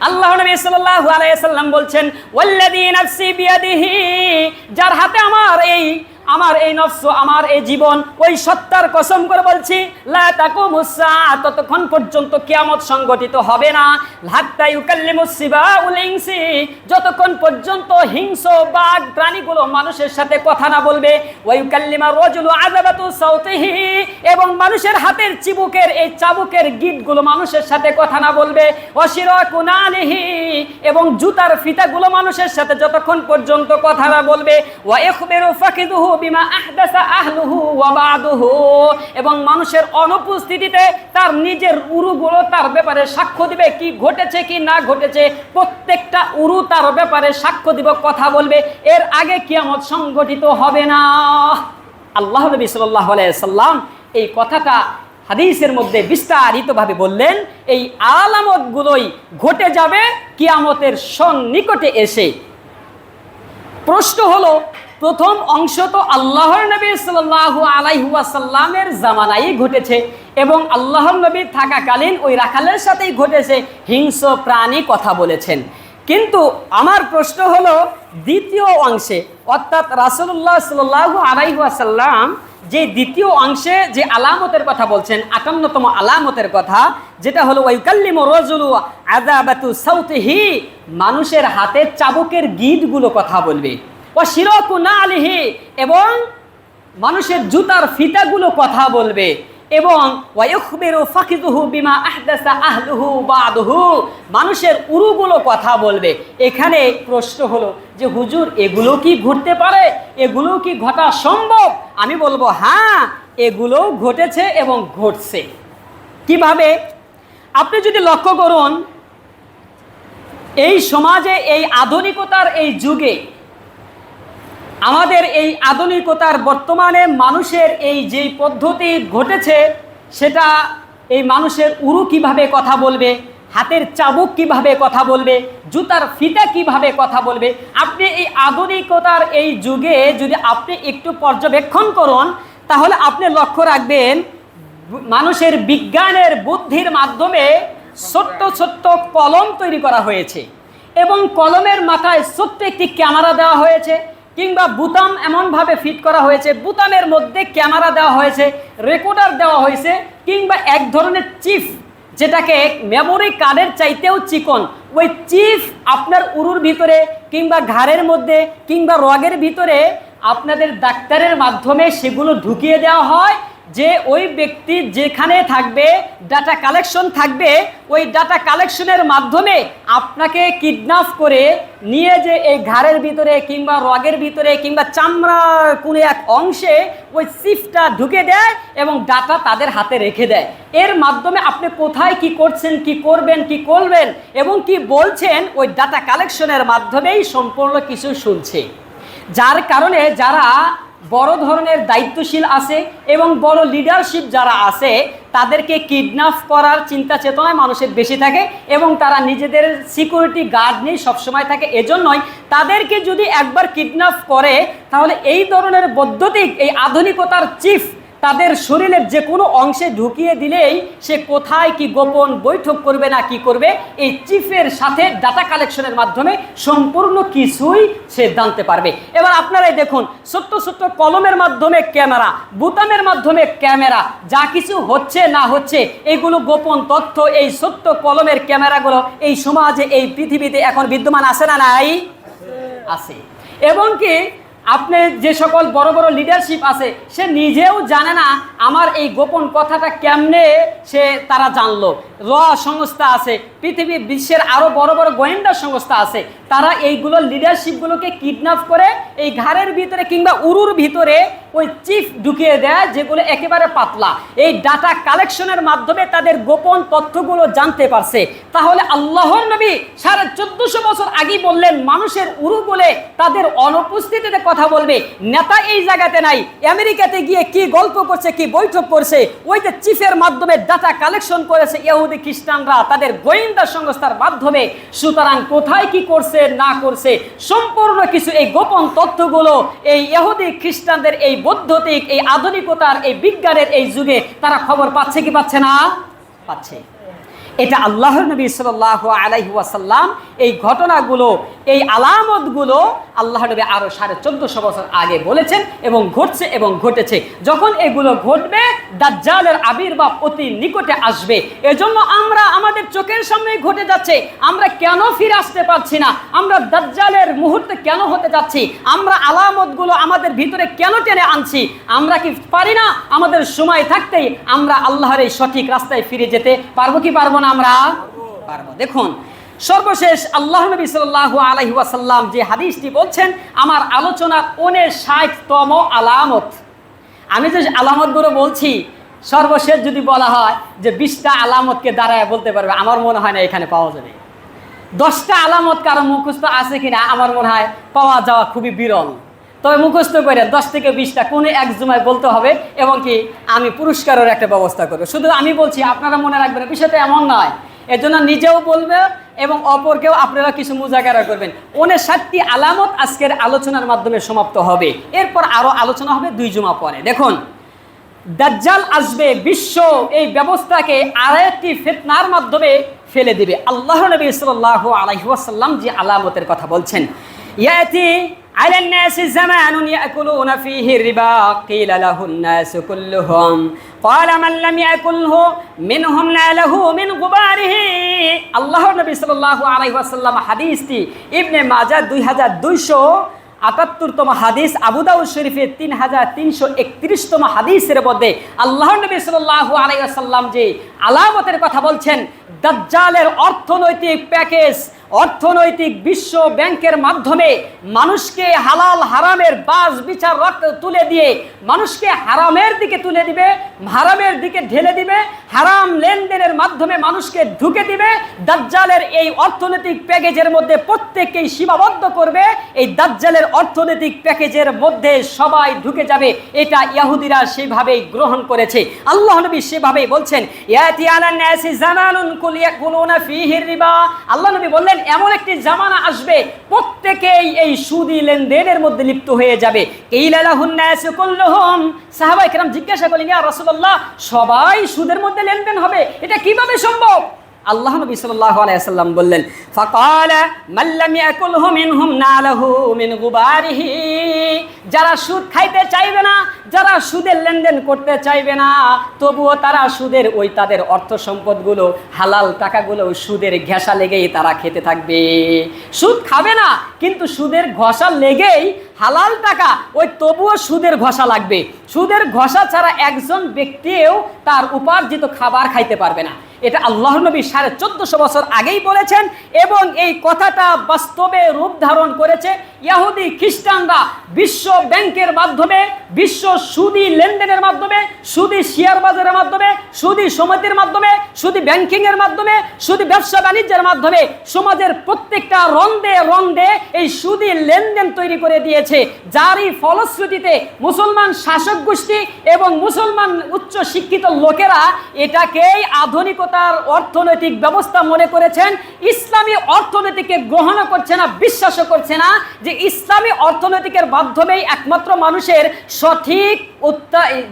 আল্লাহর নবী সাল্লাল্লাহু আলাইহি ওয়াসাল্লাম বলছেন, ওয়াল্লাযী নাফসি বিয়াদিহি, যার হাতে আমার এই নফস, আমার এই জীবন, ওই সত্তার কসম করে বলছি, লা তাকুমুস সাআত, ততক্ষণ পর্যন্ত কিয়ামত সংগঠিত হবে না, হাত্তা ইউকাল্লিমুস সিবাউল ইনসি, যতক্ষণ পর্যন্ত হিংস্র বাঘ প্রাণীগুলো মানুষের সাথে কথা না বলবে, ওয়া ইউকাল্লিমার রাজুলু আযাবাতু সাওতিহি, এবং মানুষের হাতের চাবুকের গিঁটগুলো মানুষের সাথে কথা না বলবে, ওয়া শিরাকু নালিহি, এবং জুতার ফিতাগুলো মানুষের সাথে যতক্ষণ পর্যন্ত কথা না বলবে, ওয়া ইখবিরু ফাকিদুহু বিমা আহদাসা আহলুহু ওয়া বা'দুহু, এবং মানুষের অনুপস্থিতিতে তার নিজের উরুগুলো তার ব্যাপারে সাক্ষ্য দিবে, কি ঘটেছে কি না ঘটেছে প্রত্যেকটা উরু তার ব্যাপারে সাক্ষ্য দিব, কথা বলবে। এর আগে কিয়ামত সংগঠিত হবে না। আল্লাহ নবী সাল্লাল্লাহু আলাইহি সাল্লাম এই কথাটা হাদিসের মধ্যে বিস্তারিতভাবে বললেন, এই আলামতগুলোই ঘটে যাবে কিয়ামতের সন্নিকটে এসে। প্রশ্ন হলো, প্রথম অংশ তো আল্লাহর নবী সাল্লাল্লাহু আলাইহি ওয়াসাল্লামের জামানায় ঘটেছে এবং আল্লাহর নবী থাকাকালীন ওই রাখালের সাথেই ঘটেছে, হিংস্র প্রাণী কথা বলেছেন। কিন্তু আমার প্রশ্ন হলো দ্বিতীয় অংশে, অর্থাৎ রাসূলুল্লাহ সাল্লাল্লাহু আলাইহি ওয়াসাল্লাম যে দ্বিতীয় অংশে যে আলামতের কথা বলছেন, ৫৮তম আলামতের কথা, যেটা হলো ওয়াইকাল্লিমু রাজুলু আযাবাতু সাওতিহি, মানুষের হাতে চাবুকের গিঁটগুলো কথা বলবে, ওয়া শিরাকু নালিহি, এবং মানুষের জুতার ফিতাগুলো কথা বলবে, এবং ওয়া ইখবিরু ফাকিদুহু বিমা আহদাসা আহলুহু বা'দুহু, মানুষের উরুগুলো কথা বলবে। এখানে প্রশ্ন হলো যে হুজুর এগুলো কি ঘটতে পারে, এগুলো কি ঘটা সম্ভব? আমি বলবো হ্যাঁ, এগুলোও ঘটেছে এবং ঘটছে। কিভাবে? আপনি যদি লক্ষ্য করুন, এই সমাজে, এই আধুনিকতার এই যুগে, আমাদের এই আধুনিকতার বর্তমানে মানুষের এই যেই পদ্ধতি ঘটেছে, সেটা এই মানুষের উরু কিভাবে কথা বলবে, হাতের চাবুক কিভাবে কথা বলবে, জুতার ফিতা কিভাবে কথা বলবে, আপনি এই আধুনিকতার এই যুগে যদি আপনি একটু পর্যবেক্ষণ করুন, তাহলে আপনি লক্ষ্য রাখবেন মানুষের বিজ্ঞানের বুদ্ধির মাধ্যমে ছোট্ট ছোট্ট কলম তৈরি করা হয়েছে এবং কলমের মাথায় ছোট্ট একটি ক্যামেরা দেওয়া হয়েছে, কিংবা বুতাম এমনভাবে ফিট করা হয়েছে, বুতামের মধ্যে ক্যামেরা দেওয়া হয়েছে, রেকর্ডার দেওয়া হয়েছে, কিংবা এক ধরনের চিপ, যেটাকে মেমোরি কার্ডের চাইতেও চিকন, ওই চিপ আপনার উরুর ভিতরে কিংবা ঘাড়ের মধ্যে কিংবা রগের ভিতরে আপনাদের ডাক্তারের মাধ্যমে সেগুলো ঢুকিয়ে দেওয়া হয়, যে ওই ব্যক্তি যেখানে থাকবে, ডাটা কালেকশন থাকবে, ওই ডাটা কালেকশনের মাধ্যমে আপনাকে কিডন্যাপ করে নিয়ে যে এই ঘাড়ের ভিতরে কিংবা রগের ভিতরে কিংবা চামড়ার কোনো এক অংশে ওই চিপটা ঢুকে দেয় এবং ডাটা তাদের হাতে রেখে দেয়। এর মাধ্যমে আপনি কোথায় কি করছেন, কি করবেন এবং কি বলছেন, ওই ডাটা কালেকশনের মাধ্যমেই সম্পূর্ণ কিছু শুনছে। যার কারণে যারা বড় ধরনের দায়িত্বশীল আছে এবং বড় লিডারশিপ যারা আছে, তাদেরকে কিডন্যাপ করার চিন্তা চেতনায় মানুষের বেশি থাকে এবং তারা নিজেদের সিকিউরিটি গার্ড নিয়ে সবসময় থাকে। এজন্যই তাদেরকে যদি একবার কিডন্যাপ করে, তাহলে এই ধরনের বৈদ্যুতিক এই আধুনিকতার চিফ তাদের শরীরের যে কোনো অংশে ঢুকিয়ে দিলেই সে কোথায় কি গোপন বৈঠক করবে না কি করবে, এই চিফের সাথে ডাটা কালেকশনের মাধ্যমে সম্পূর্ণ কিছুই সে জানতে পারবে। এবার আপনারাই দেখুন, ছোট্ট ছোট্ট কলমের মাধ্যমে ক্যামেরা, বোতামের মাধ্যমে ক্যামেরা, যা কিছু হচ্ছে না হচ্ছে এগুলো গোপন তথ্য এই ছোট্ট কলমের ক্যামেরাগুলো এই সমাজে, এই পৃথিবীতে এখন বিদ্যমান আছে না নাই? আছে। এবং কি আপনি যে সকল বড় বড় লিডারশিপ আছে, সে নিজেও জানে না আমার এই গোপন কথাটা কেমনে তারা জানলো। র সংস্থা আছে, পৃথিবীর বিশ্বের আরও বড় বড় গোয়েন্দা সংস্থা আছে, তারা এইগুলো লিডারশিপগুলোকে কিডন্যাপ করে এই ঘাড়ের ভিতরে কিংবা উরুর ভিতরে ওই চিপ ঢুকিয়ে দেয়, যেগুলো একেবারে পাতলা। এই ডাটা কালেকশনের মাধ্যমে তাদের গোপন তথ্যগুলো জানতে পারছে। তাহলে আল্লাহর নবী 1450 বছর আগেই বললেন, মানুষের উরু বলে তাদের অনুপস্থিতিতে কথা বলবে। নেতা এই জায়গাতে নাই, আমেরিকাতে গিয়ে কি গল্প করছে, কি বৈঠক করছে, ওই যে চিফের মাধ্যমে ডাটা কালেকশন করেছে ইহুদি খ্রিস্টানরা তাদের গোয়েন্দা সংস্থার মাধ্যমে। সুতরাং কোথায় কি করছে না করছে সম্পূর্ণ কিছু এই গোপন তথ্যগুলো এই ইহুদি খ্রিস্টানদের এই বৈদ্যুতিক এই আধুনিকতার এই বিজ্ঞানের এই যুগে তারা খবর পাচ্ছে কি পাচ্ছে না? পাচ্ছে। এটা আল্লাহর নবী সাল্লাল্লাহু আলাইহি ওয়াসাল্লাম এই ঘটনাগুলো, এই আলামতগুলো আল্লাহর নবী আরো 1450 বছর আগে বলেছেন এবং ঘটছে এবং ঘটেছে। যখন এগুলো ঘটবে, দাজ্জালের আবির্ভাব অতি নিকটে আসবে। এজন্য আমরা আমাদের চোখের সামনেই ঘটে যাচ্ছে, আমরা কেন ফিরে আসতে পারছি না? আমরা দাজ্জালের মুহূর্তে কেন হতে যাচ্ছি? আমরা আলামতগুলো আমাদের ভিতরে কেন টেনে আনছি? আমরা কি পারি না আমাদের সময় থাকতেই আমরা আল্লাহর এই সঠিক রাস্তায় ফিরে যেতে পারবো কি পারবো না? আমরা পারবো। দেখুন, সর্বশেষ আল্লাহ নবী সাল্লাল্লাহু আলাইহি ওয়াসাল্লাম যে হাদিসটি বলছেন, আমার আলোচনার 59তম আলামত। আমি যে আলামতগুলো বলছি, সর্বশেষ যদি বলা হয় যে 20টা আলামতকে দাঁড়ায় বলতে পারবে, আমার মনে হয় না এখানে পাওয়া যাবে। 10টা আলামত কারো মুখস্থ আছে কিনা আমার মনে হয় পাওয়া যাওয়া খুবই বিরল। তবে মুখস্থ করে 10 থেকে 20টা কোনো এক জুমায় বলতে হবে এবং কি আমি পুরস্কারের একটা ব্যবস্থা করবো। শুধু আমি বলছি, আপনারা মনে রাখবেন, বিষয়টা এমন নয়। এজন্য নিজেও বলবে এবং অপরকেও আপনারা কিছু মুজাকারা করবেন। 59টি আলামত আজকের আলোচনার মাধ্যমে সমাপ্ত হবে। এরপর আরও আলোচনা হবে 2 জুমা পরে। দেখুন, দাজ্জাল আসবে, বিশ্ব এই ব্যবস্থাকে আরেকটি ফিতনার মাধ্যমে ফেলে দিবে। আল্লাহর নবী সাল্লাল্লাহু আলাইহি ওয়াসাল্লাম যে আলামতের কথা বলছেন, ইয়াতি على الناس زمان يأكلون فيه الربا قيل له الناس كلهم قال من لم يأكله منهم ناله من غباره। আল্লাহর নবী সাল্লাল্লাহু আলাইহি ওয়াসাল্লাম হাদিসটি ইবনে মাজাহ 2278তম হাদিস, আবু দাউদ শরীফে 3331তম হাদিসের মধ্যে আল্লাহর নবী সাল্লাল্লাহু আলাইহি ওয়াসাল্লাম যে আলামতের কথা বলছেন, দাজ্জালের অর্থনৈতিক প্যাকেজ, অর্থনৈতিক বিশ্ব ব্যাংকের মাধ্যমে মানুষকে হালাল হারামের বাজ বিচার তুলে দিয়ে মানুষকে হারামের দিকে তুলে দিবে, হারামের দিকে ঢেলে দিবে, হারাম লেনদেনের মাধ্যমে মানুষকে ঢুকে দিবে। দাজ্জালের এই অর্থনৈতিক প্যাকেজের মধ্যে প্রত্যেককেই সীমাবদ্ধ করবে। এই দাজ্জালের অর্থনৈতিক প্যাকেজের মধ্যে সবাই ঢুকে যাবে। এটা ইহুদিরা সেভাবেই গ্রহণ করেছে। আল্লাহ নবী সেভাবেই বলছেন, ইয়াতি আলান নাসি জামানুন ইয়াকুলুনা ফীহি রিবা। আল্লাহ নবী বললেন, এমন একটি জামানা আসবে প্রত্যেকেই এই সুদি লেনদেনের মধ্যে লিপ্ত হয়ে যাবে। কিলা লাহুন নাস কুল্লুহুম, সাহাবায়ে কেরাম জিজ্ঞাসা করলেন, ইয়া রাসূলুল্লাহ, সবাই সুদের মধ্যে লেনদেন হবে, এটা কিভাবে সম্ভব? আল্লাহ নবী সাল্লাল্লাহু আলাইহি ওয়াসাল্লাম বললেন, فقال من لم يأكله منهم ناله من غباره। যারা সুদ খাইতে চাইবে না, যারা সুদের লেনদেন করতে চাইবে না, তবুও তারা সুদের ওই তাদের অর্থ সম্পদগুলো, হালাল টাকাগুলো সুদের ঘেঁষা লেগেই তারা খেতে থাকবে। সুদ খাবে না, কিন্তু সুদের ঘষা লেগেই হালাল টাকা ওই তবুও সুদের ঘষা লাগবে। সুদের ঘষা ছাড়া একজন ব্যক্তিও তার উপার্জিত খাবার খাইতে পারবে না। এটা আল্লাহর নবী 1450 বছর আগেই বলেছেন এবং এই কথাটা বাস্তবে রূপ ধারণ করেছে ইহুদি খ্রিস্টানরা। বিশ্ব ব্যাংকের মাধ্যমে, বিশ্ব সুদি লেনদেনের মাধ্যমে, সুদি শেয়ার বাজারের মাধ্যমে, সুদি সমিতির মাধ্যমে, সুদি ব্যাংকিংয়ের মাধ্যমে, সুদি ব্যবসা বাণিজ্যের মাধ্যমে সমাজের প্রত্যেকটা রন্দে রন্দে এই সুদি লেনদেন তৈরি করে দিয়েছে, যারই ফলশ্রুতিতে মুসলমান শাসক গোষ্ঠী এবং মুসলমান উচ্চ শিক্ষিত লোকেরা এটাকেই আধুনিকতার অর্থনৈতিক ব্যবস্থা মনে করেছেন। ইসলামী অর্থনীতিকে গ্রহণ করছে না, বিশ্বাসও করছে না যে ইসলামী অর্থনৈতিকের মাধ্যমেই একমাত্র মানুষের সঠিক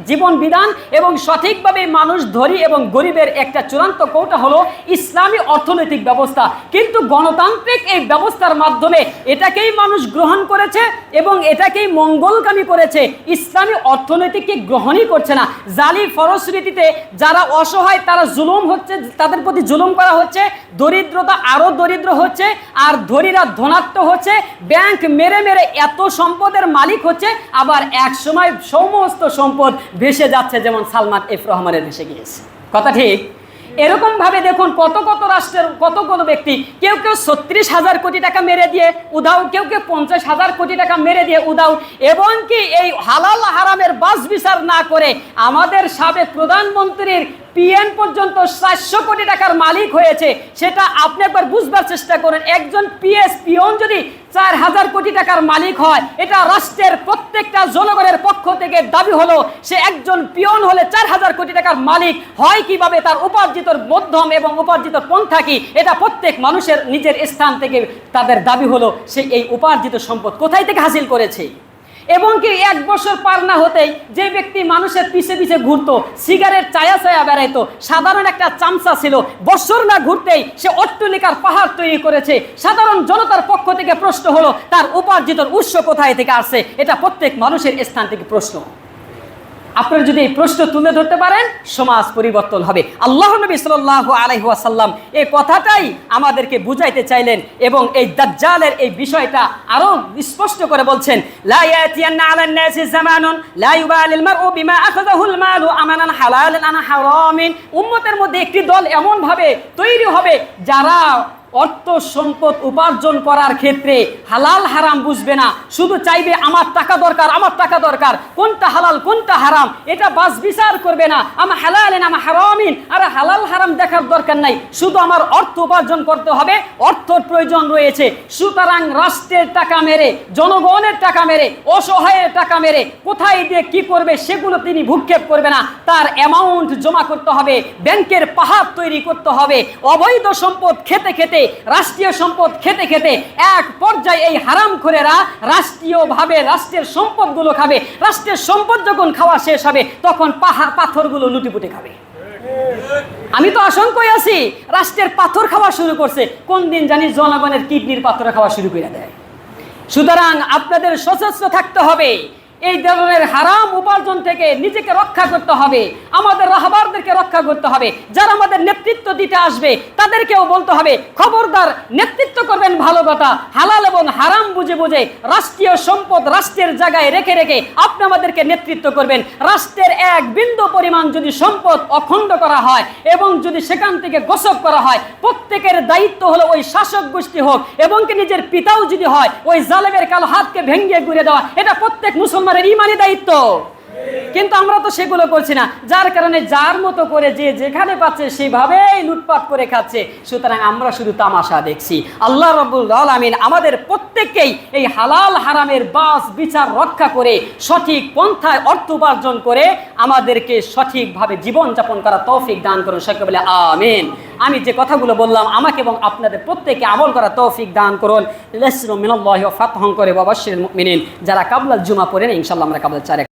জীবন বিধান এবং সঠিকভাবে মানুষ ধনী এবং গরিবের একটা চূড়ান্ত কৌটা হলো ইসলামী অর্থনৈতিক ব্যবস্থা। কিন্তু গণতান্ত্রিক এই ব্যবস্থার মাধ্যমে এটাকেই মানুষ গ্রহণ করেছে এবং এটাকেই মঙ্গলকামী করেছে, ইসলামী অর্থনৈতিককে গ্রহণই করছে না। জালি ফলশ্রুতিতে যারা অসহায় তারা জুলুম হচ্ছে, তাদের প্রতি জুলুম করা হচ্ছে, দরিদ্রতা আরো দরিদ্র হচ্ছে, আর ধনীরা ধনাত্ম হচ্ছে, ব্যাংক মেরে মেরে এত সম্পদের মালিক হচ্ছে, আবার এক সময় সমস্ত সম্পদ ভেসে যাচ্ছে, যেমন সালমান এফ রহমানের ভেসে গিয়েছে। কথা ঠিক? এরকম ভাবে দেখুন কত কত রাষ্ট্রের কত কত ব্যক্তি, কেউ কেউ 36,000 কোটি টাকা মেরে দিয়ে উধাও, কেউ কেউ 50,000 কোটি টাকা মেরে দিয়ে উধাও, এবং কি এই হালাল হারামের বাছ বিচার না করে আমাদের সাবেক প্রধানমন্ত্রীর পিএন পর্যন্ত 400 কোটি টাকার মালিক হয়েছে। সেটা আপনি একবার বুঝবার চেষ্টা করেন। একজন পিএন যদি 4,000 কোটি টাকার মালিক হয়, এটা রাষ্ট্রের প্রত্যেকটা জনগণের পক্ষ থেকে দাবি হলো সে একজন পিয়ন হলে 4,000 কোটি টাকার মালিক হয় কিভাবে, তার উপার্জিত মধ্যম এবং উপার্জিত পন্থা কি, এটা প্রত্যেক মানুষের নিজের স্থান থেকে তাদের দাবি হলো সে এই উপার্জিত সম্পদ কোথায় থেকে হাসিল করেছে। এবং কি 1 বছর পার না হতেই যে ব্যক্তি মানুষের পিছে পিছে ঘুরতো, সিগারেট চায়া চায়া বেড়াইতো, সাধারণ একটা চামচা ছিল, বছর না ঘুরতেই সে অট্টালিকার পাহাড় তৈরি করেছে। সাধারণ জনতার পক্ষ থেকে প্রশ্ন হলো তার উপার্জিত উৎস কোথায় থেকে আসছে, এটা প্রত্যেক মানুষের স্থান থেকে প্রশ্ন। আপনারা যদি এই প্রশ্ন তুলে ধরতে পারেন, সমাজ পরিবর্তন হবে। আল্লাহ নবী সাল্লাল্লাহু আলাইহি ওয়াসাল্লাম এই কথাটাই আমাদেরকে বুঝাইতে চাইলেন এবং এই দাজ্জালের এই বিষয়টা আরো স্পষ্ট করে বলছেন, লা ইয়াতিয়ান্না আলান নাসি জামানুন লা ইউবালিল মারউ বিমা আখাযাহুল মালু আমানান হালালান আন হারামিন। উম্মতের মধ্যে একটি দল এমন ভাবে তৈরি হবে যারা অর্থ সম্পদ উপার্জন করার ক্ষেত্রে হালাল হারাম বুঝবে না, শুধু চাইবে আমার টাকা দরকার, আমার টাকা দরকার, কোনটা হালাল কোনটা হারাম এটা বাস বিচার করবে না। আমার হালালেন আমার হারামিন, আর হালাল হারাম দেখার দরকার নাই, শুধু আমার অর্থ উপার্জন করতে হবে, অর্থর প্রয়োজন রয়েছে। সুতরাং রাষ্ট্রের টাকা মেরে, জনগণের টাকা মেরে, অসহায়ের টাকা মেরে কোথায় দিয়ে কি করবে সেগুলো তিনি ভূক্ষেপ করবে না। তার অ্যামাউন্ট জমা করতে হবে, ব্যাংকের পাহাড় তৈরি করতে হবে। অবৈধ সম্পদ খেতে খেতে, রাষ্ট্রীয় সম্পদ খেতে খেতে এক পর্যায়ে এই হারামখোরেরা রাষ্ট্রীয়ভাবে রাষ্ট্রের সম্পদগুলো খাবে। রাষ্ট্রের সম্পদ যখন খাওয়া শেষ হবে তখন পাহাড় পাথরগুলো লুটিপুটে খাবে। আমি তো আশঙ্কায় আছি, রাষ্ট্রের পাথর খাওয়া শুরু করছে, কোন দিন জানি জনগণের কিডনির পাথর খাওয়া শুরু করে দেয়। সুতরাং আপনাদের সচেষ্ট থাকতে হবে, এই ধরনের হারাম উপার্জন থেকে নিজেকে রক্ষা করতে হবে, আমাদের রাহবারদেরকে রক্ষা করতে হবে। যারা আমাদের নেতৃত্ব দিতে আসবে তাদেরকেও বলতে হবে, খবরদার নেতৃত্ব করবেন ভালো কথা, হালাল এবং হারাম বুঝে বুঝে রাষ্ট্রীয় সম্পদ রাষ্ট্রের জায়গায় রেখে রেখে আপনি আমাদেরকে নেতৃত্ব করবেন। রাষ্ট্রের এক বিন্দু পরিমাণ যদি সম্পদ অখণ্ড করা হয় এবং যদি সেখান থেকে গোসব করা হয়, প্রত্যেকের দায়িত্ব হলো ওই শাসক গোষ্ঠী হোক এবং কি নিজের পিতাও যদি হয়, ওই জালেমের কালো হাতকে ভেঙে ঘুরে দেওয়া, এটা প্রত্যেক মুসলমানের ইমানি দায়িত্ব। কিন্তু আমরা তো সেগুলো করছি না, যার কারণে যার মতো করে যে যেখানে পাচ্ছে সেভাবেই লুটপাট করে খাচ্ছে। সুতরাং আমরা শুধু তামাশা দেখছি। আল্লাহ রাব্বুল আলামিন আমাদের প্রত্যেককেই এই হালাল হারামের বাস বিচার রক্ষা করে সঠিক পন্থায় অর্থ উপার্জন করে আমাদেরকে সঠিকভাবে জীবনযাপন করার তৌফিক দান করুন। সকলে বলে আমিন। আমি যে কথাগুলো বললাম আমাকে এবং আপনাদের প্রত্যেককে আমল করার তৌফিক দান করুন। নাসরুম মিনাল্লাহি ওয়া ফাতহুন করে ওয়া বাশশিরিল মুমিনিন। যারা কাবলাল জুমা পড়েন ইনশাআল্লাহ আমরা কাবলাল 4